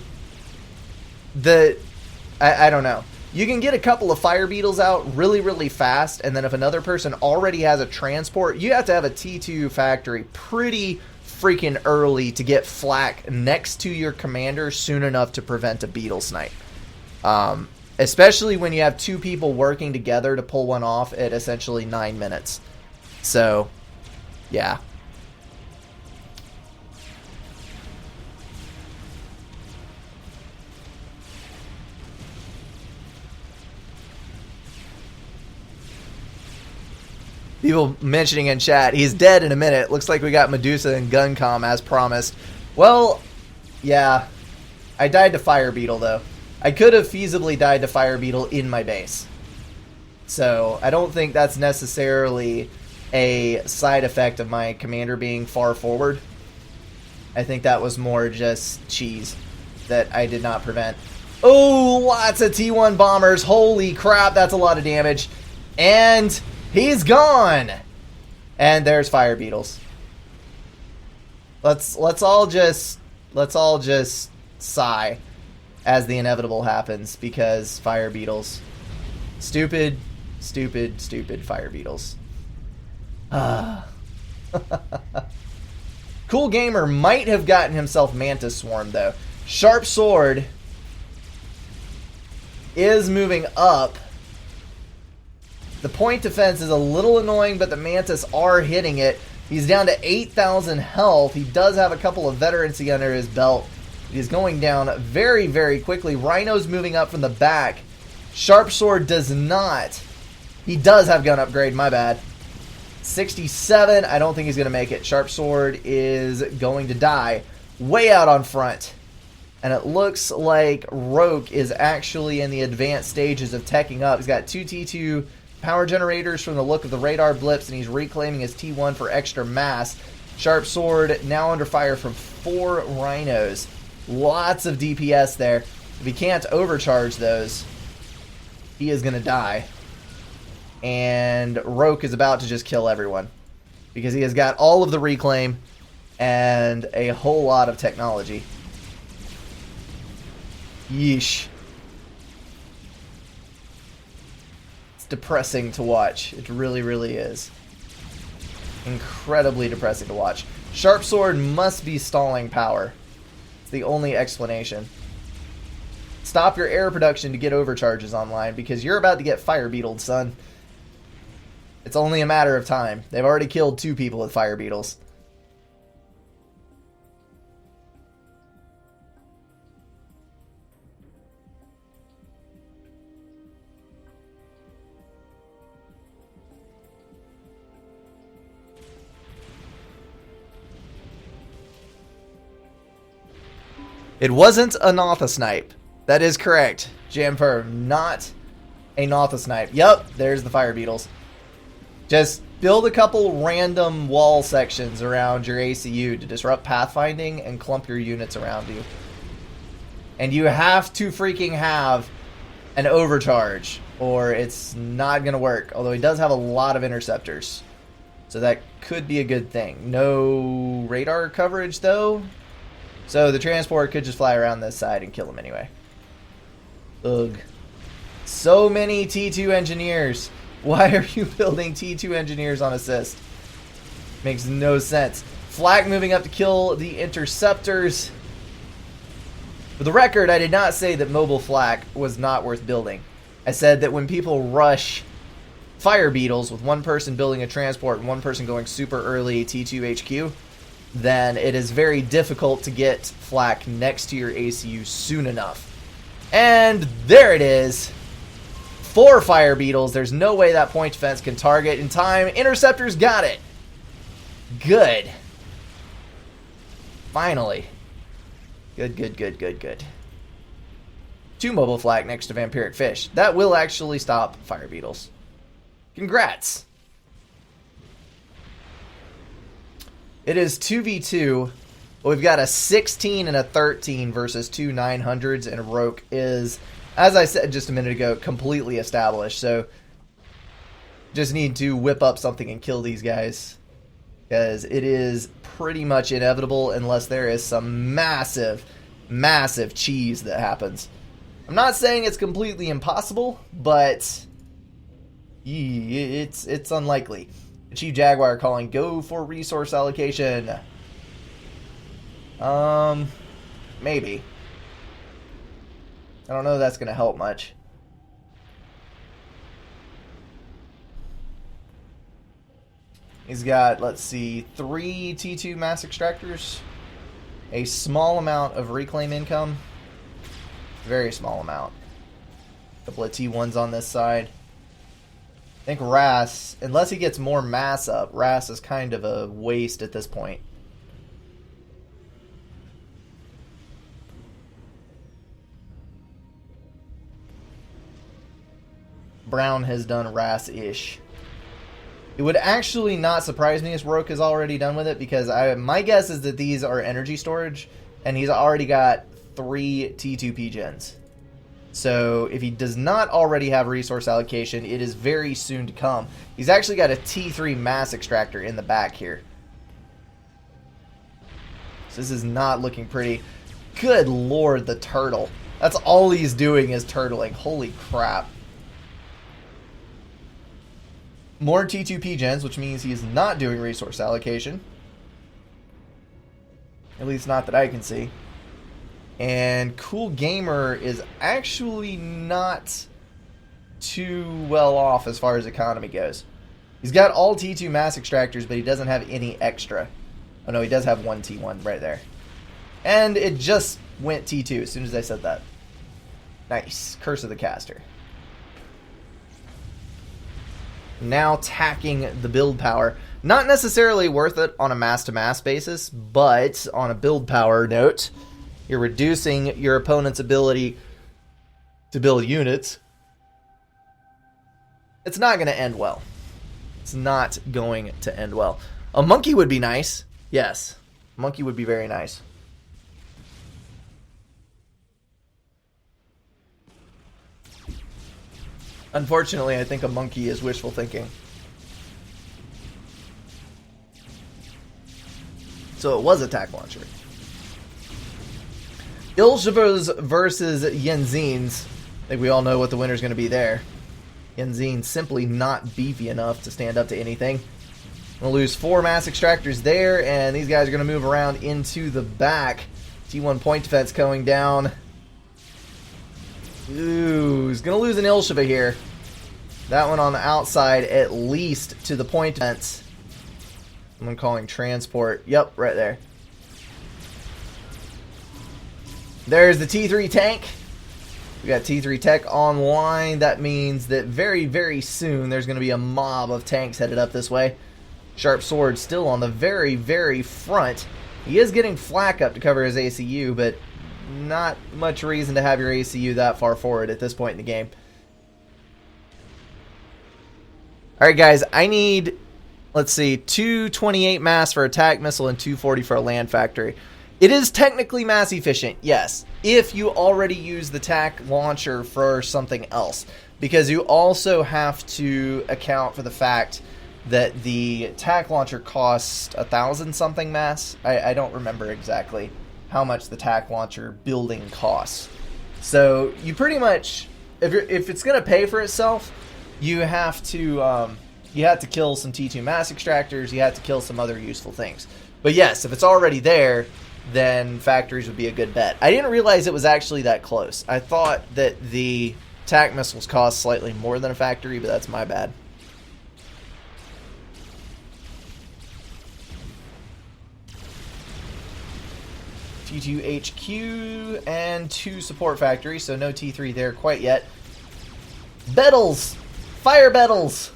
don't know. You can get a couple of Fire Beetles out really, really fast, and then if another person already has a transport, you have to have a T2 factory pretty freaking early to get Flak next to your commander soon enough to prevent a Beetle snipe. Especially when you have two people working together to pull one off at essentially 9 minutes. So, yeah. People mentioning in chat, he's dead in a minute. Looks like we got Medusa and Guncom as promised. Well, yeah. I died to Fire Beetle, though. I could have feasibly died to Fire Beetle in my base. So, I don't think that's necessarily a side effect of my commander being far forward. I think that was more just cheese that I did not prevent. Oh, lots of T1 bombers. Holy crap, that's a lot of damage. And he's gone. And there's Fire Beetles. Let's all just sigh as the inevitable happens, because Fire Beetles. Stupid, stupid, stupid Fire Beetles. Cool Gamer might have gotten himself Mantis Swarm, though. Sharp Sword is moving up. The point defense is a little annoying, but the Mantis are hitting it. He's down to 8,000 health. He does have a couple of veterancy under his belt. He's going down very, very quickly. Rhino's moving up from the back. Sharp Sword does not. He does have gun upgrade, my bad. 67, I don't think he's going to make it. Sharp Sword is going to die way out on front. And it looks like Roke is actually in the advanced stages of teching up. He's got 2 T2 power generators from the look of the radar blips, and he's reclaiming his T1 for extra mass. Sharp Sword now under fire from 4 Rhinos. Lots of DPS there. If he can't overcharge those, he is going to die. And Roke is about to just kill everyone, because he has got all of the reclaim and a whole lot of technology. Yeesh. It's depressing to watch. It really, really is. Incredibly depressing to watch. Sharp Sword must be stalling power. It's the only explanation. Stop your air production to get overcharges online, because you're about to get Fire Beetled, son. It's only a matter of time. They've already killed 2 people with Fire Beetles. It wasn't a Notha snipe. That is correct, Jamper. Not a Notha snipe. Yep, there's the Fire Beetles. Just build a couple random wall sections around your ACU to disrupt pathfinding and clump your units around you. And you have to freaking have an overcharge, or it's not going to work. Although he does have a lot of interceptors, so that could be a good thing. No radar coverage, though. So the transport could just fly around this side and kill him anyway. Ugh. So many T2 engineers. Why are you building T2 engineers on assist? Makes no sense. Flak moving up to kill the interceptors. For the record, I did not say that mobile Flak was not worth building. I said that when people rush Fire Beetles with one person building a transport and one person going super early T2 HQ, then it is very difficult to get Flak next to your ACU soon enough. And there it is. 4 Fire Beetles. There's no way that point defense can target in time. Interceptors got it. Good. Finally. Good, good, good, good, good. 2 mobile Flak next to Vampiric Fish. That will actually stop Fire Beetles. Congrats. It is 2v2. We've got a 16 and a 13 versus 2 900s, and Roke is, as I said just a minute ago, completely established. So Just need to whip up something and kill these guys. Because it is pretty much inevitable unless there is some massive, massive cheese that happens. I'm not saying it's completely impossible, but it's unlikely. Chief Jaguar calling, go for resource allocation. Maybe. I don't know if that's going to help much. He's got, let's see, 3 T2 mass extractors, a small amount of reclaim income, very small amount. A couple of T1s on this side. I think Ras, unless he gets more mass up, Ras is kind of a waste at this point. Brown has done Ras-ish. It would actually not surprise me if Roke is already done with it, because my guess is that these are energy storage, and he's already got 3 T2 gens. So if he does not already have resource allocation, it is very soon to come. He's actually got a T3 mass extractor in the back here. So this is not looking pretty. Good lord, the turtle. That's all he's doing is turtling. Holy crap. More T2 gens, which means he is not doing resource allocation. At least not that I can see. And Cool Gamer is actually not too well off as far as economy goes. He's got all T2 mass extractors, but he doesn't have any extra. Oh no, he does have 1 T1 right there. And it just went T2 as soon as I said that. Nice. Curse of the Caster. Now tacking the build power. Not necessarily worth it on a mass-to-mass basis, but on a build power note, you're reducing your opponent's ability to build units. It's not going to end well. It's not going to end well. A monkey would be nice. Yes. A monkey would be very nice. Unfortunately, I think a monkey is wishful thinking. So it was attack launcher. Ilshava's versus Yenzin's. I think we all know what the winner's going to be there. Yenzin's simply not beefy enough to stand up to anything. We'll lose 4 mass extractors there, and these guys are going to move around into the back. T1 point defense going down. Ooh, he's going to lose an Ilshava here. That one on the outside, at least to the point defense. I'm calling transport. Yep, right there. There's the T3 tank. We got T3 tech online. That means that very, very soon there's going to be a mob of tanks headed up this way. Sharp Sword still on the very, very front. He is getting flak up to cover his ACU, but not much reason to have your ACU that far forward at this point in the game. Alright guys, I need, let's see, 228 mass for attack missile and 240 for a land factory. It is technically mass efficient, yes, if you already use the TAC launcher for something else. Because you also have to account for the fact that the TAC launcher costs 1,000 something mass. I don't remember exactly how much the TAC launcher building costs. So you pretty much, if it's going to pay for itself, you have to kill some T2 mass extractors. You have to kill some other useful things. But yes, if it's already there, then factories would be a good bet. I didn't realize it was actually that close. I thought that the TAC missiles cost slightly more than a factory, but that's my bad. T2 HQ and 2 support factories, so no T3 there quite yet. Bettles! Fire Bettles!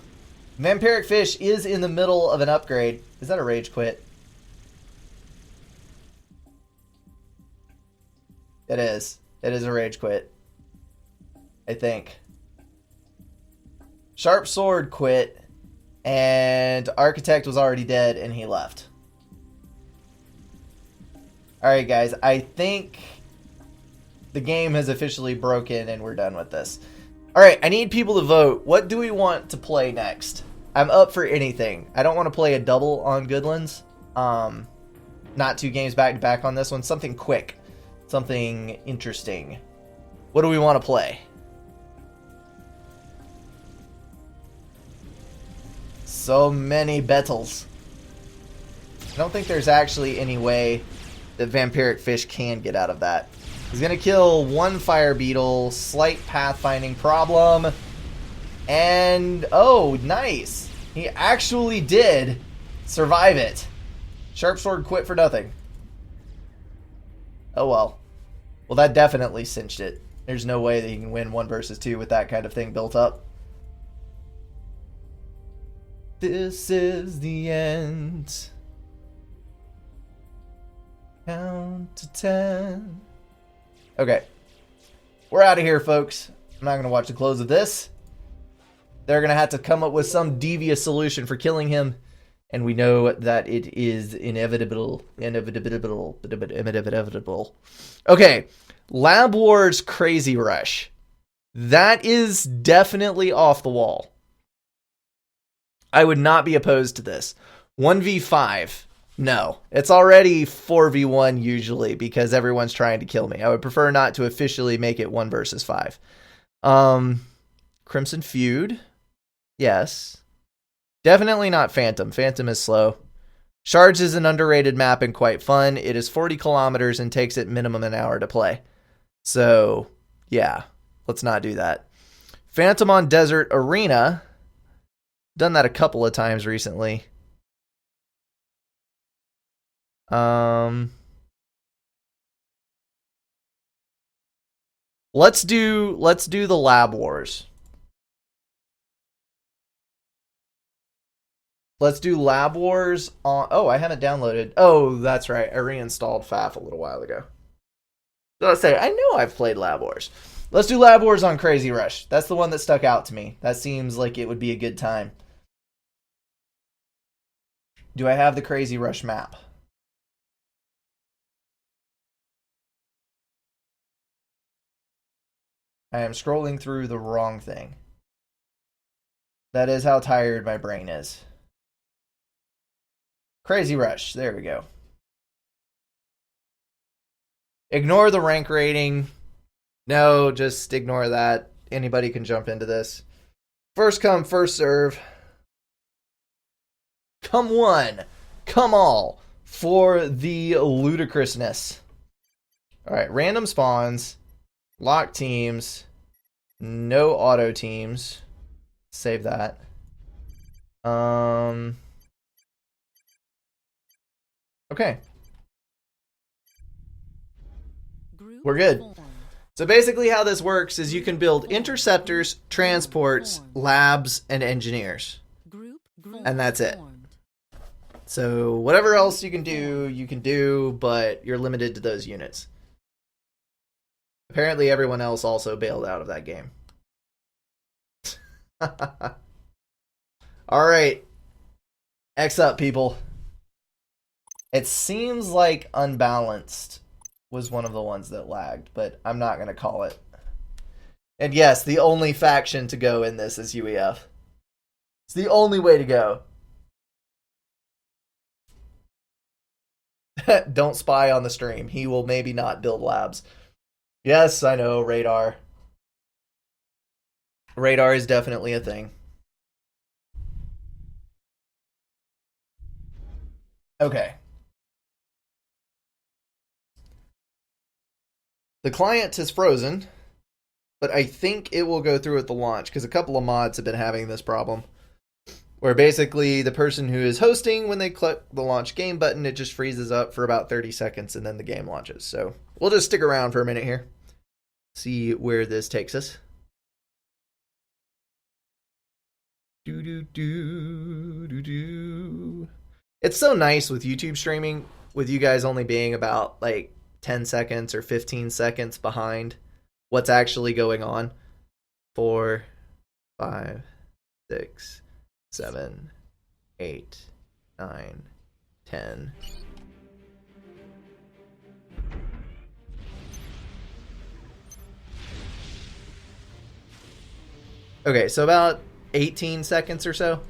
Vampiric Fish is in the middle of an upgrade. Is that a rage quit? It is. It is a rage quit. I think. Sharp Sword quit, and Architect was already dead, and he left. Alright guys, I think the game has officially broken and we're done with this. Alright, I need people to vote. What do we want to play next? I'm up for anything. I don't want to play a double on Goodlands. Not 2 games back to back on this one. Something quick. Something interesting. What do we want to play? So many battles. I don't think there's actually any way that Vampiric Fish can get out of that. He's going to kill 1 Fire Beetle, slight pathfinding problem, and oh, nice. He actually did survive it. Sharp Sword quit for nothing. Oh well. Well, that definitely cinched it. There's no way that he can win 1 versus 2 with that kind of thing built up. This is the end. Count to 10. Okay. We're out of here, folks. I'm not going to watch the close of this. They're going to have to come up with some devious solution for killing him. And we know that it is inevitable. Okay. Lab Wars Crazy Rush. That is definitely off the wall. I would not be opposed to this. 1v5. No. It's already 4v1 usually because everyone's trying to kill me. I would prefer not to officially make it 1 versus 5. Crimson Feud. Yes. Definitely not Phantom. Phantom is slow. Shards is an underrated map and quite fun. It is 40 kilometers and takes it minimum an hour to play. So, yeah. Let's not do that. Phantom on Desert Arena. Done that a couple of times recently. Let's do the Lab Wars. Let's do Lab Wars on... Oh, I haven't downloaded... Oh, that's right. I reinstalled FAF a little while ago. So let's say, I know I've played Lab Wars. Let's do Lab Wars on Crazy Rush. That's the one that stuck out to me. That seems like it would be a good time. Do I have the Crazy Rush map? I am scrolling through the wrong thing. That is how tired my brain is. Crazy Rush. There we go. Ignore the rank rating. No, just ignore that. Anybody can jump into this. First come, first serve. Come one. Come all. For the ludicrousness. Alright, random spawns. Lock teams. No auto teams. Save that. Okay. We're good. So basically how this works is you can build interceptors, transports, labs, and engineers. And that's it. So whatever else you can do, but you're limited to those units. Apparently everyone else also bailed out of that game. Alright. X up, people. It seems like Unbalanced was one of the ones that lagged, but I'm not going to call it. And yes, the only faction to go in this is UEF. It's the only way to go. Don't spy on the stream. He will maybe not build labs. Yes, I know, radar. Radar is definitely a thing. Okay. The client is frozen, but I think it will go through at the launch because a couple of mods have been having this problem. Where basically the person who is hosting, when they click the launch game button, it just freezes up for about 30 seconds and then the game launches. So we'll just stick around for a minute here. See where this takes us. It's so nice with YouTube streaming, with you guys only being about like 10 seconds or 15 seconds behind what's actually going on. 4, 5, 6, 7, 8, 9, 10. Okay, so about 18 seconds or so.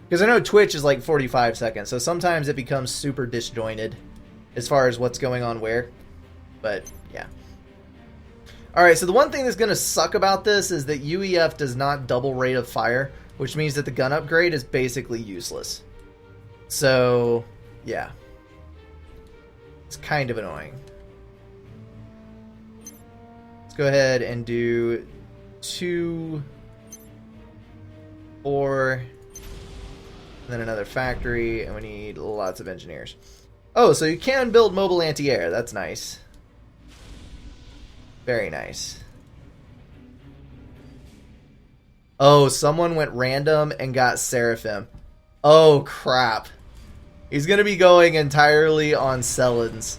Because I know Twitch is like 45 seconds, so sometimes it becomes super disjointed as far as what's going on where. But, yeah. Alright, so the one thing that's going to suck about this is that UEF does not double rate of fire, which means that the gun upgrade is basically useless. So, yeah. It's kind of annoying. Let's go ahead and do 2, 4, and then another factory, and we need lots of engineers. Oh, so you can build mobile anti-air. That's nice. Very nice. Oh, someone went random and got Seraphim. Oh, crap. He's going to be going entirely on Selens.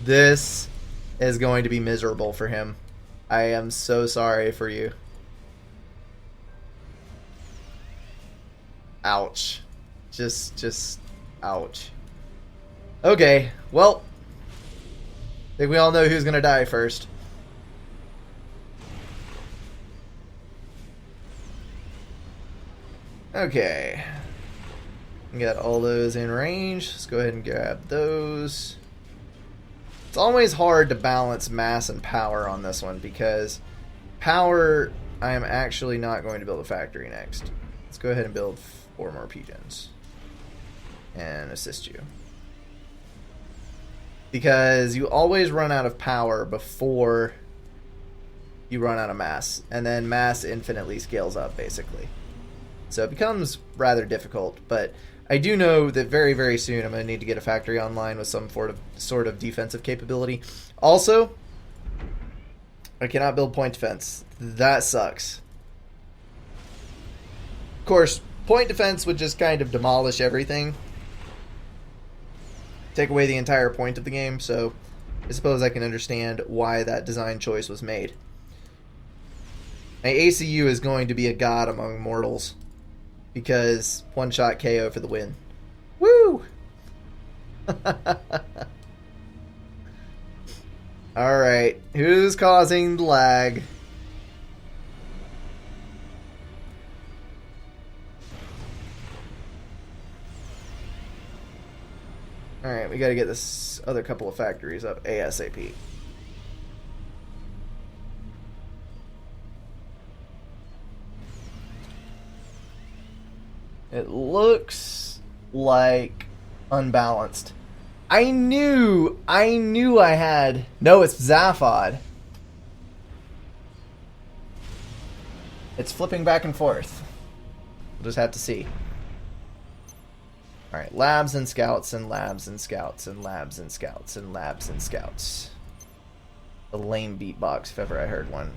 This is going to be miserable for him. I am so sorry for you. Ouch. Just, ouch. Okay, well, I think we all know who's going to die first. Okay. Got all those in range. Let's go ahead and grab those. It's always hard to balance mass and power on this one because power, I am actually not going to build a factory next. Let's go ahead and build 4 more pigeons and assist you. Because you always run out of power before you run out of mass. And then mass infinitely scales up, basically. So it becomes rather difficult, but I do know that very, very soon I'm going to need to get a factory online with some sort of defensive capability. Also, I cannot build point defense. That sucks. Of course, point defense would just kind of demolish everything. Take away the entire point of the game, so I suppose I can understand why that design choice was made. My ACU is going to be a god among mortals. Because one-shot KO for the win. Woo! Alright, who's causing the lag? Alright, we gotta get this other couple of factories up ASAP. It looks like unbalanced. I knew I had... No, it's Zaphod. It's flipping back and forth. We'll just have to see. Alright, labs and scouts and labs and scouts and labs and scouts and labs and scouts. A lame beatbox if ever I heard one.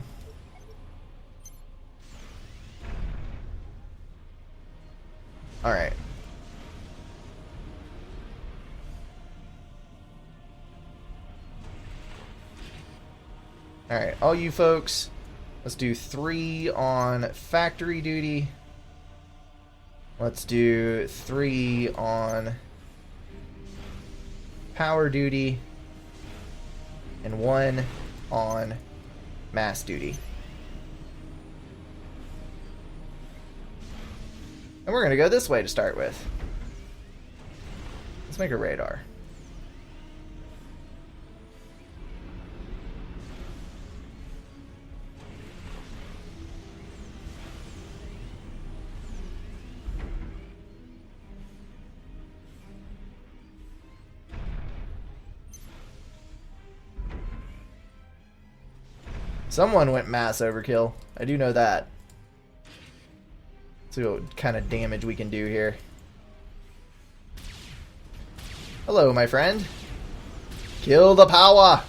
Alright. Alright, all you folks, let's do 3 on factory duty. Let's do 3 on power duty. And 1 on mass duty. And we're going to go this way to start with. Let's make a radar. Someone went mass overkill. I do know that. See what kind of damage we can do here. Hello, my friend. Kill the power!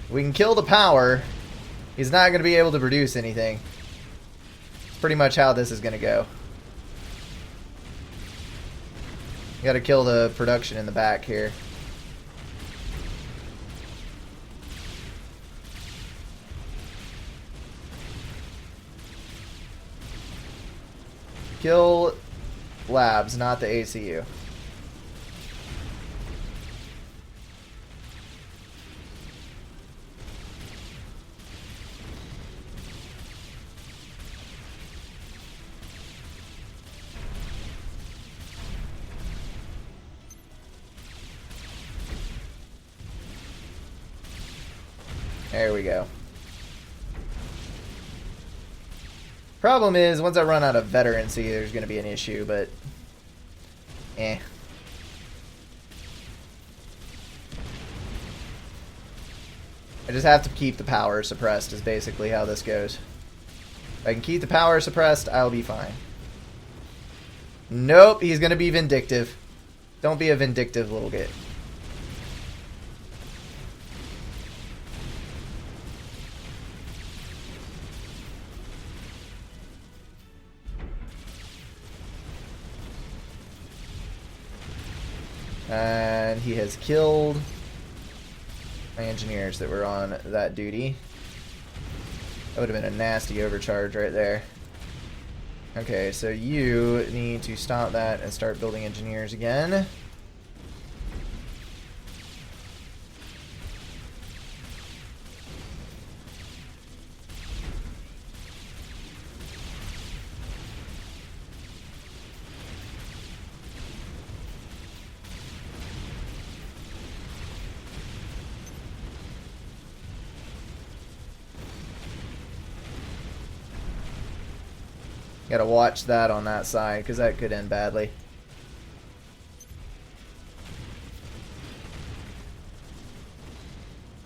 We can kill the power. He's not going to be able to produce anything. Pretty much how this is going to go. Got to kill the production in the back here. Kill labs, not the ACU. There we go. Problem is, once I run out of veterancy, there's going to be an issue, but... I just have to keep the power suppressed, is basically how this goes. If I can keep the power suppressed, I'll be fine. Nope, he's going to be vindictive. Don't be a vindictive little git. And he has killed my engineers that were on that duty. That would have been a nasty overcharge right there. Okay, so you need to stop that and start building engineers again. Gotta watch that on that side, because that could end badly.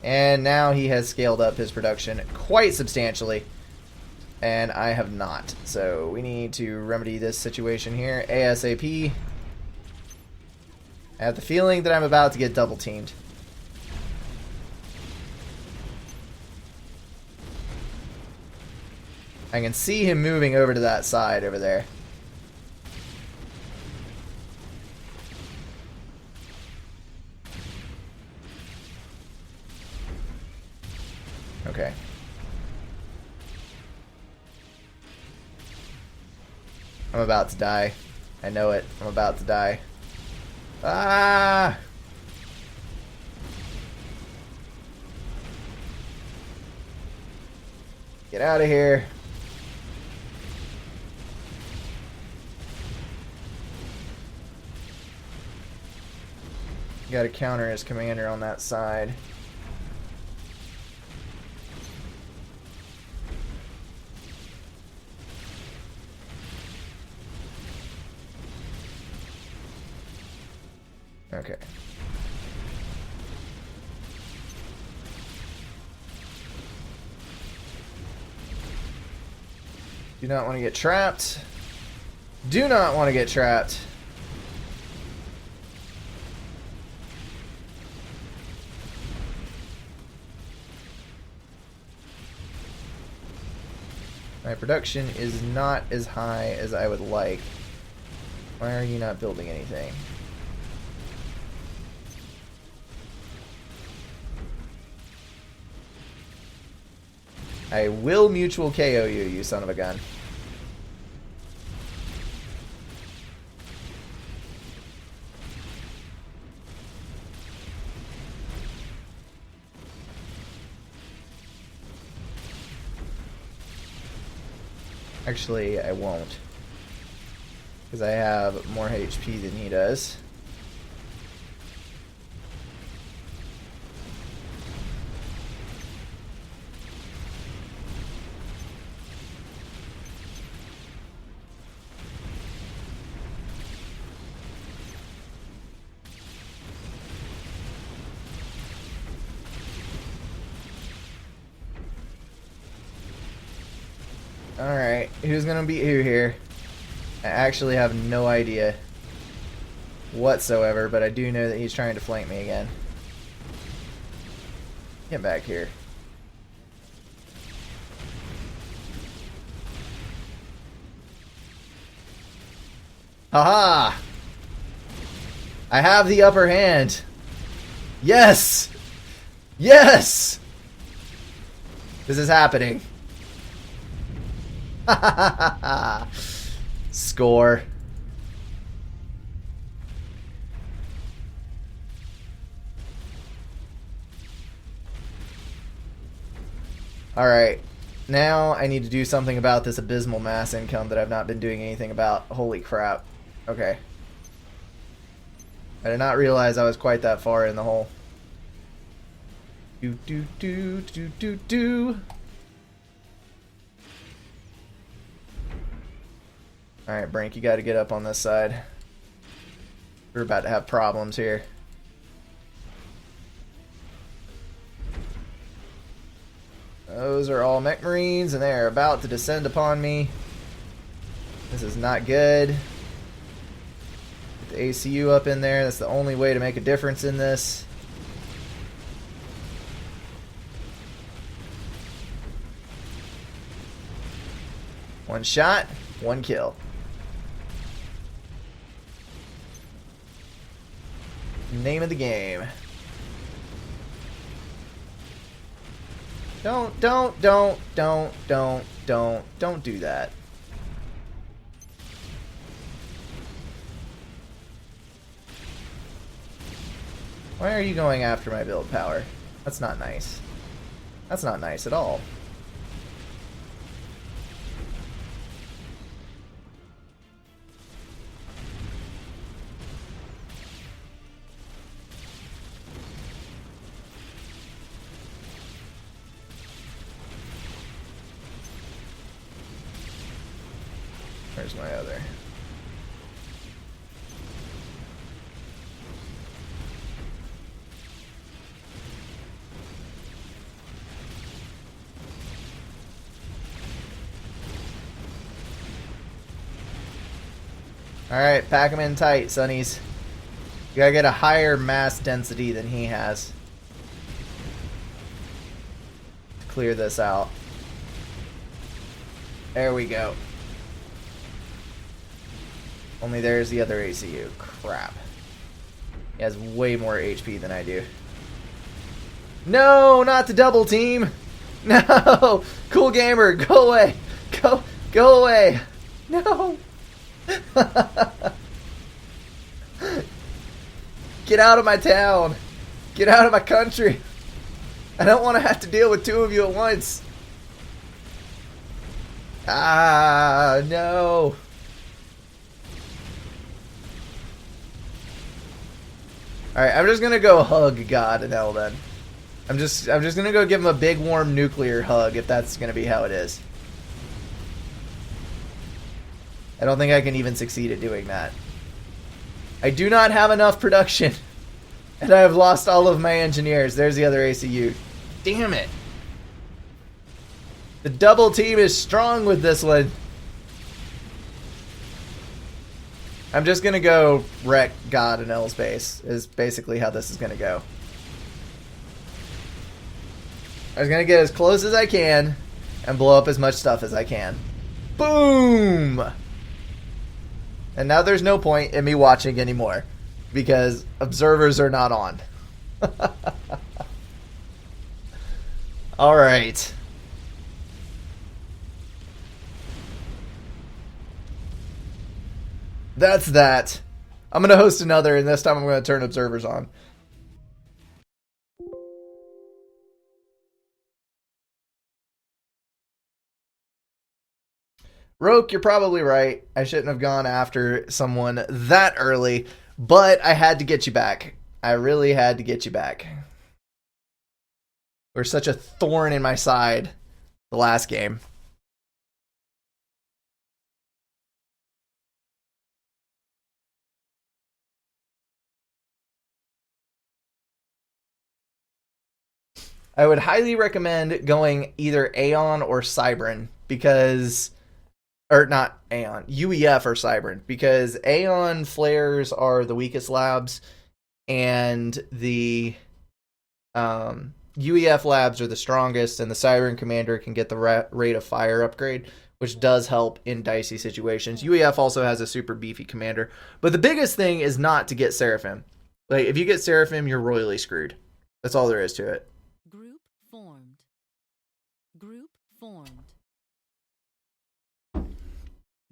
And now he has scaled up his production quite substantially. And I have not. So we need to remedy this situation here ASAP. I have the feeling that I'm about to get double teamed. I can see him moving over to that side over there. Okay. I'm about to die. I know it. I'm about to die. Ah! Get out of here. Got to counter his commander on that side. Okay. Do not want to get trapped. Do not want to get trapped. My production is not as high as I would like. Why are you not building anything? I will mutual KO you, you son of a gun. Actually, I won't. Because I have more HP than he does. Alright, who's gonna beat who here? I actually have no idea whatsoever, but I do know that he's trying to flank me again. Get back here. Haha! I have the upper hand. Yes! Yes! This is happening. Score. Alright. Now I need to do something about this abysmal mass income that I've not been doing anything about. Holy crap. Okay. I did not realize I was quite that far in the hole. Do do do do do do. Alright, Brink, you gotta get up on this side. We're about to have problems here. Those are all Mech Marines, and they are about to descend upon me. This is not good. Get the ACU up in there. That's the only way to make a difference in this. One shot, one kill. Name of the game. Don't do that. Why are you going after my build power? That's not nice. That's not nice at all. Where's my other? Alright, pack him in tight, sonnies. You gotta get a higher mass density than he has. Clear this out. There we go. Only there's the other ACU. Crap. He has way more HP than I do. No, not the double team. No. Cool Gamer, go away. Go away. No. Get out of my town. Get out of my country. I don't want to have to deal with two of you at once. Ah, no. Alright, I'm just gonna go hug God and L then. I'm just gonna go give him a big warm nuclear hug if that's gonna be how it is. I don't think I can even succeed at doing that. I do not have enough production. And I have lost all of my engineers. There's the other ACU. Damn it. The double team is strong with this one. I'm just gonna go wreck God and L's base, is basically how this is gonna go. I was gonna get as close as I can and blow up as much stuff as I can. Boom! And now there's no point in me watching anymore because observers are not on. Alright. That's that. I'm going to host another, and this time I'm going to turn observers on. Roke, you're probably right. I shouldn't have gone after someone that early, but I had to get you back. I really had to get you back. You were such a thorn in my side the last game. I would highly recommend going either Aeon or Cybran because... Or not Aeon, UEF or Cybran, because Aeon flares are the weakest labs, and the UEF labs are the strongest, and the Cybran commander can get the rate of fire upgrade, which does help in dicey situations. UEF also has a super beefy commander, but the biggest thing is not to get Seraphim. Like, if you get Seraphim, you're royally screwed. That's all there is to it. Group formed. Group formed.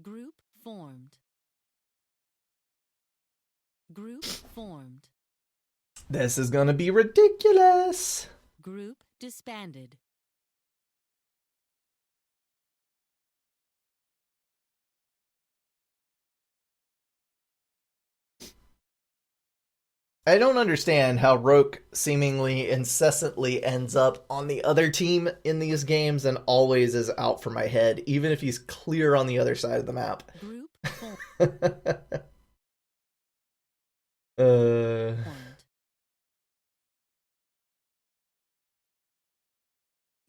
Group formed. Group formed. This is gonna be ridiculous. Group disbanded. I don't understand how Roke seemingly incessantly ends up on the other team in these games and always is out for my head, even if he's clear on the other side of the map. Group formed.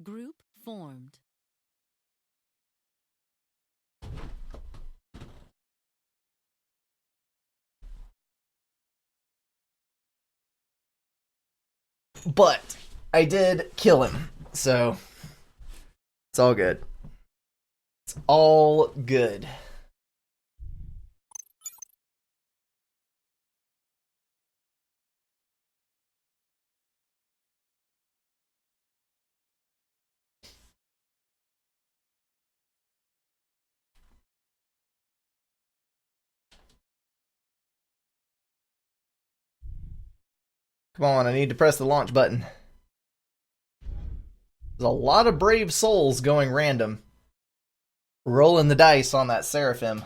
Group formed. But I did kill him, so it's all good. It's all good. Come on, I need to press the launch button. There's a lot of brave souls going random. Rolling the dice on that Seraphim.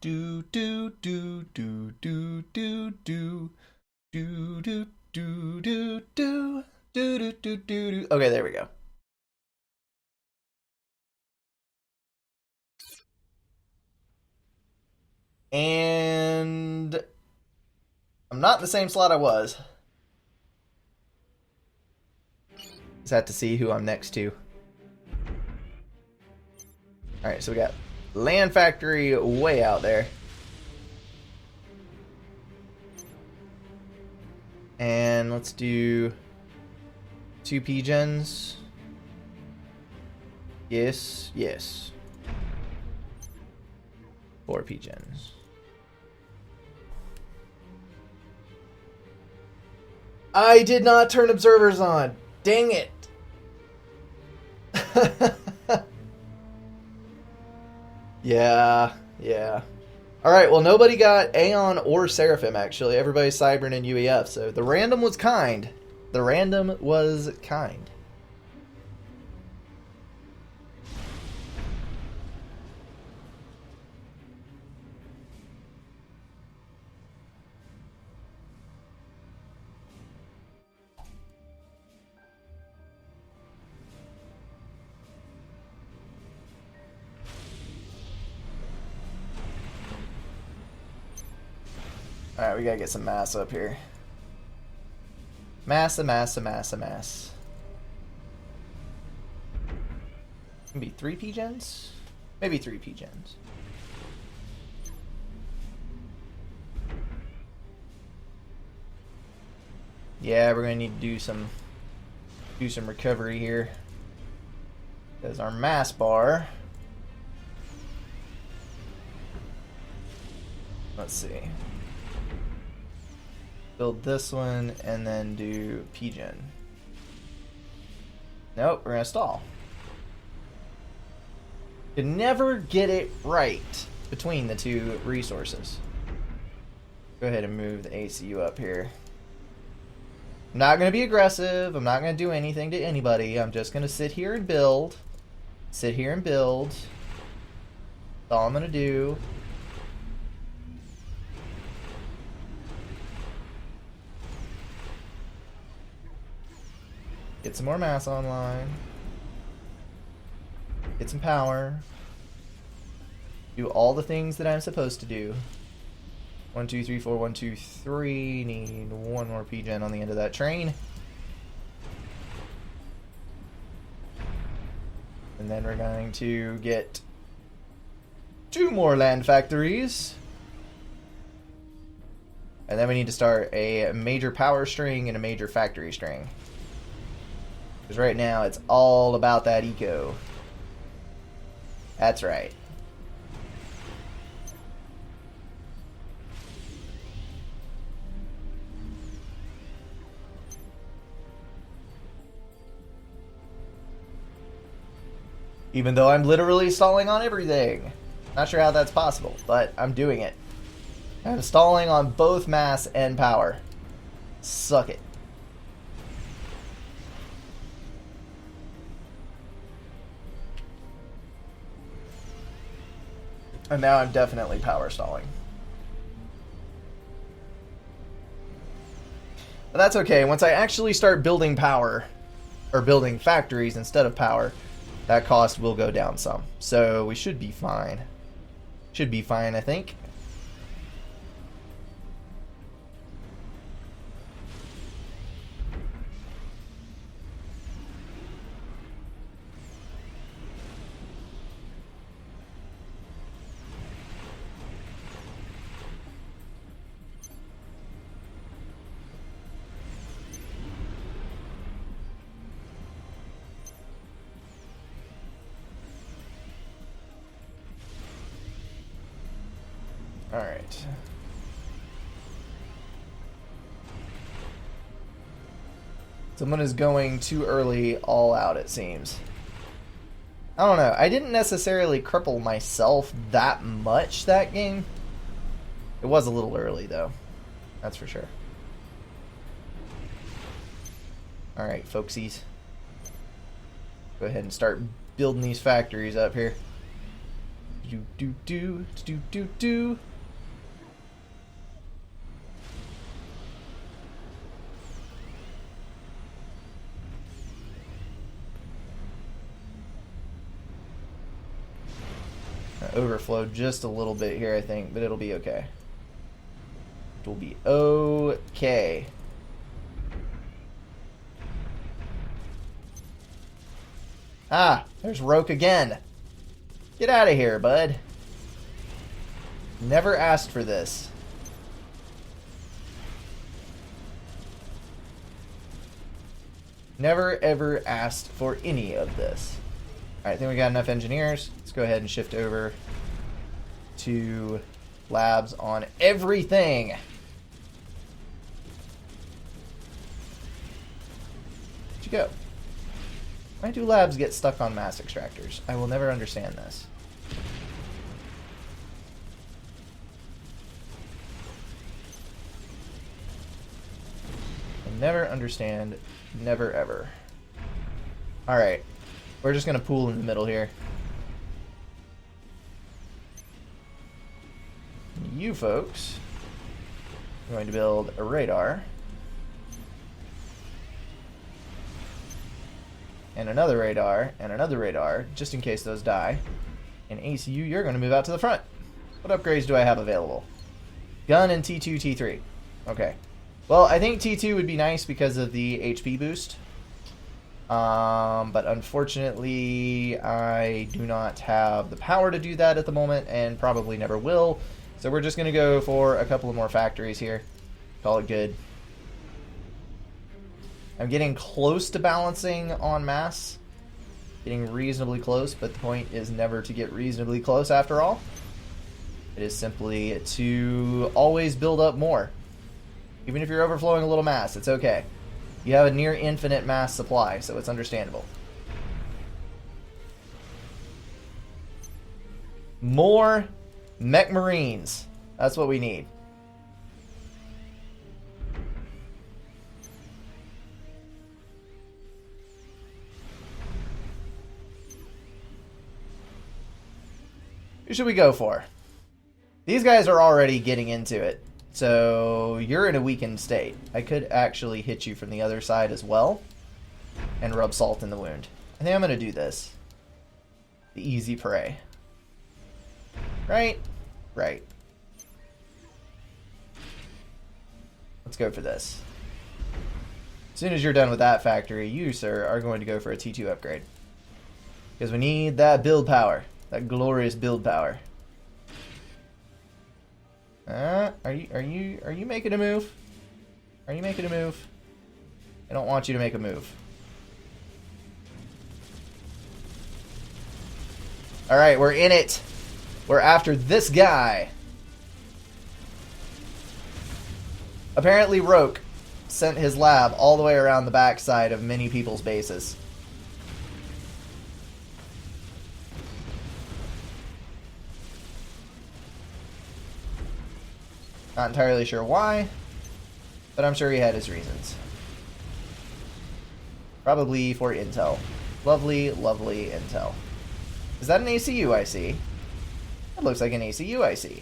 Do do do do do do do do do do do do do do do. Okay, there we go. And I'm not in the same slot I was. Just have to see who I'm next to. Alright, so we got Land Factory way out there. And let's do 2 P-Gens. Yes, yes. 4 P-Gens. I did not turn observers on. Dang it. Yeah. Alright, well, nobody got Aeon or Seraphim, actually. Everybody's Cybern and UEF, so the random was kind. The random was kind. Alright, we gotta get some mass up here. Mass. Maybe 3 P-Gens? Maybe 3 P-Gens. Yeah, we're gonna need to do some recovery here. Because our mass bar. Let's see. Build this one and then do P-Gen. Nope, we're gonna stall. You never get it right between the 2 resources. Go ahead and move the ACU up here. I'm not gonna be aggressive. I'm not gonna do anything to anybody. I'm just gonna sit here and build. Sit here and build. That's all I'm gonna do. Get some more mass online. Get some power. Do all the things that I'm supposed to do. 1, 2, 3, 4, 1, 2, 3. Need 1 more P-Gen on the end of that train. And then we're going to get 2 more land factories. And then we need to start a major power string and a major factory string. Because right now it's all about that eco. That's right. Even though I'm literally stalling on everything. Not sure how that's possible, but I'm doing it. I'm stalling on both mass and power. Suck it. And now I'm definitely power stalling. But that's okay. Once I actually start building power, or building factories instead of power, that cost will go down some. So we should be fine. Should be fine, I think. Alright. Someone is going too early all out, it seems. I don't know. I didn't necessarily cripple myself that much that game. It was a little early, though. That's for sure. Alright, folksies. Go ahead and start building these factories up here. Do. Overflowed just a little bit here, I think, but it'll be okay. It will be okay. Ah, there's Roke again. Get out of here, bud. Never asked for this. Never ever asked for any of this. Alright, I think we got enough engineers. Let's go ahead and shift over to labs on everything. Where'd you go? Why do labs get stuck on mass extractors? I will never understand this. I'll never understand. Never ever. Alright. We're just going to pool in the middle here. You folks are going to build a radar. And another radar, just in case those die. And ACU, you're going to move out to the front. What upgrades do I have available? Gun and T2, T3. Okay. Well, I think T2 would be nice because of the HP boost. But unfortunately, I do not have the power to do that at the moment, and probably never will. So we're just going to go for a couple of more factories here. Call it good. I'm getting close to balancing on mass. Getting reasonably close, but the point is never to get reasonably close after all. It is simply to always build up more. Even if you're overflowing a little mass, it's okay. You have a near infinite mass supply, so it's understandable. More mech marines. That's what we need. Who should we go for? These guys are already getting into it. So you're in a weakened state. I could actually hit you from the other side as well and rub salt in the wound. I think I'm going to do this. The easy prey. Right? Right. Let's go for this. As soon as you're done with that factory, you, sir, are going to go for a T2 upgrade. Because we need that build power. That glorious build power. Are you making a move? Are you making a move? I don't want you to make a move. Alright, we're in it. We're after this guy. Apparently Roke sent his lab all the way around the backside of many people's bases. Not entirely sure why, but I'm sure he had his reasons. Probably for intel. Lovely, lovely intel. Is that an ACU I see? That looks like an ACU I see.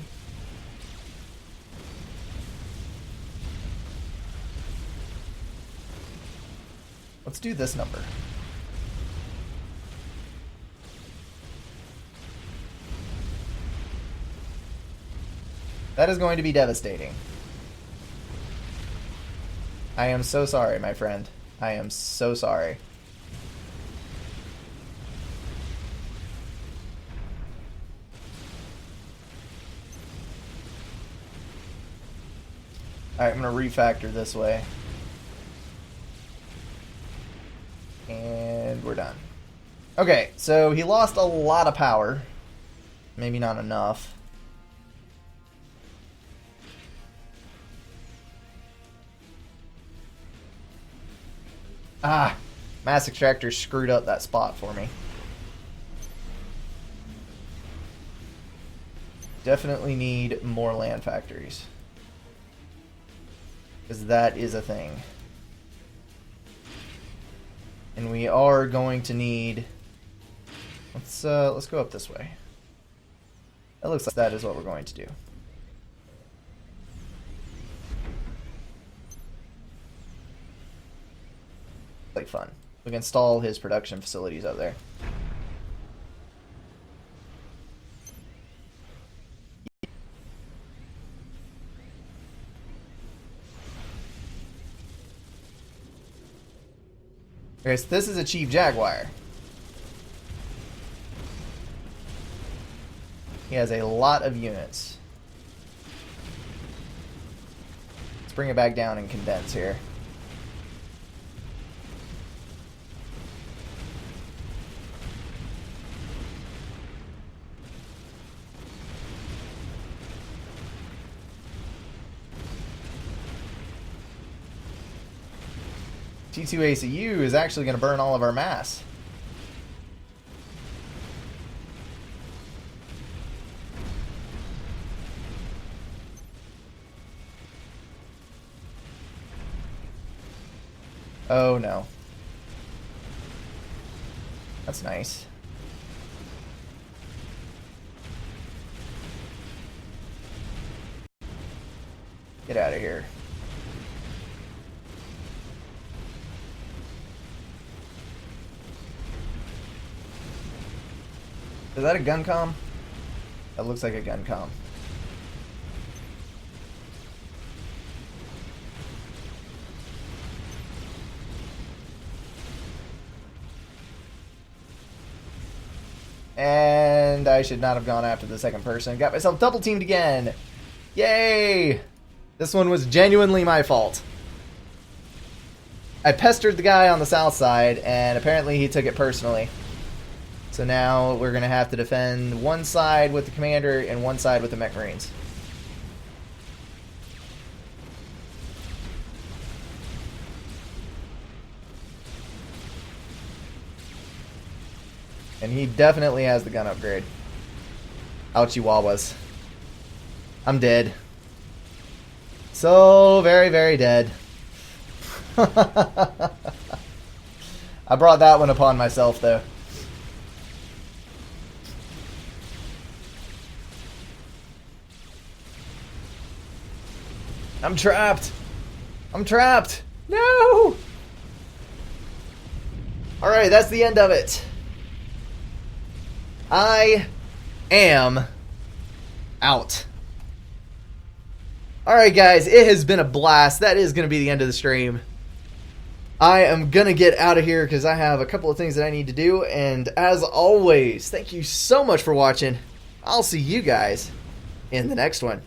Let's do this number. That is going to be devastating. I am so sorry, my friend. I am so sorry. Alright, I'm going to refactor this way. And we're done. Okay, so he lost a lot of power. Maybe not enough. Ah, Mass Extractor screwed up that spot for me. Definitely need more land factories. Because that is a thing. And we are going to need... Let's go up this way. It looks like that is what we're going to do. Like fun. We can install his production facilities out there. Okay, so this is a Chief Jaguar. He has a lot of units. Let's bring it back down and condense here. T2 ACU is actually going to burn all of our mass. Oh no. That's nice. Get out of here. Is that a gun comm? That looks like a gun comm. And I should not have gone after the second person. Got myself double teamed again. Yay! This one was genuinely my fault. I pestered the guy on the south side, and apparently he took it personally. So now we're going to have to defend one side with the commander and one side with the mech marines. And he definitely has the gun upgrade. Ouch, chihuahuas. I'm dead. So very, very dead. I brought that one upon myself, though. I'm trapped. I'm trapped. No! Alright, that's the end of it. I am out. Alright guys, it has been a blast. That is going to be the end of the stream. I am going to get out of here because I have a couple of things that I need to do. And as always, thank you so much for watching. I'll see you guys in the next one.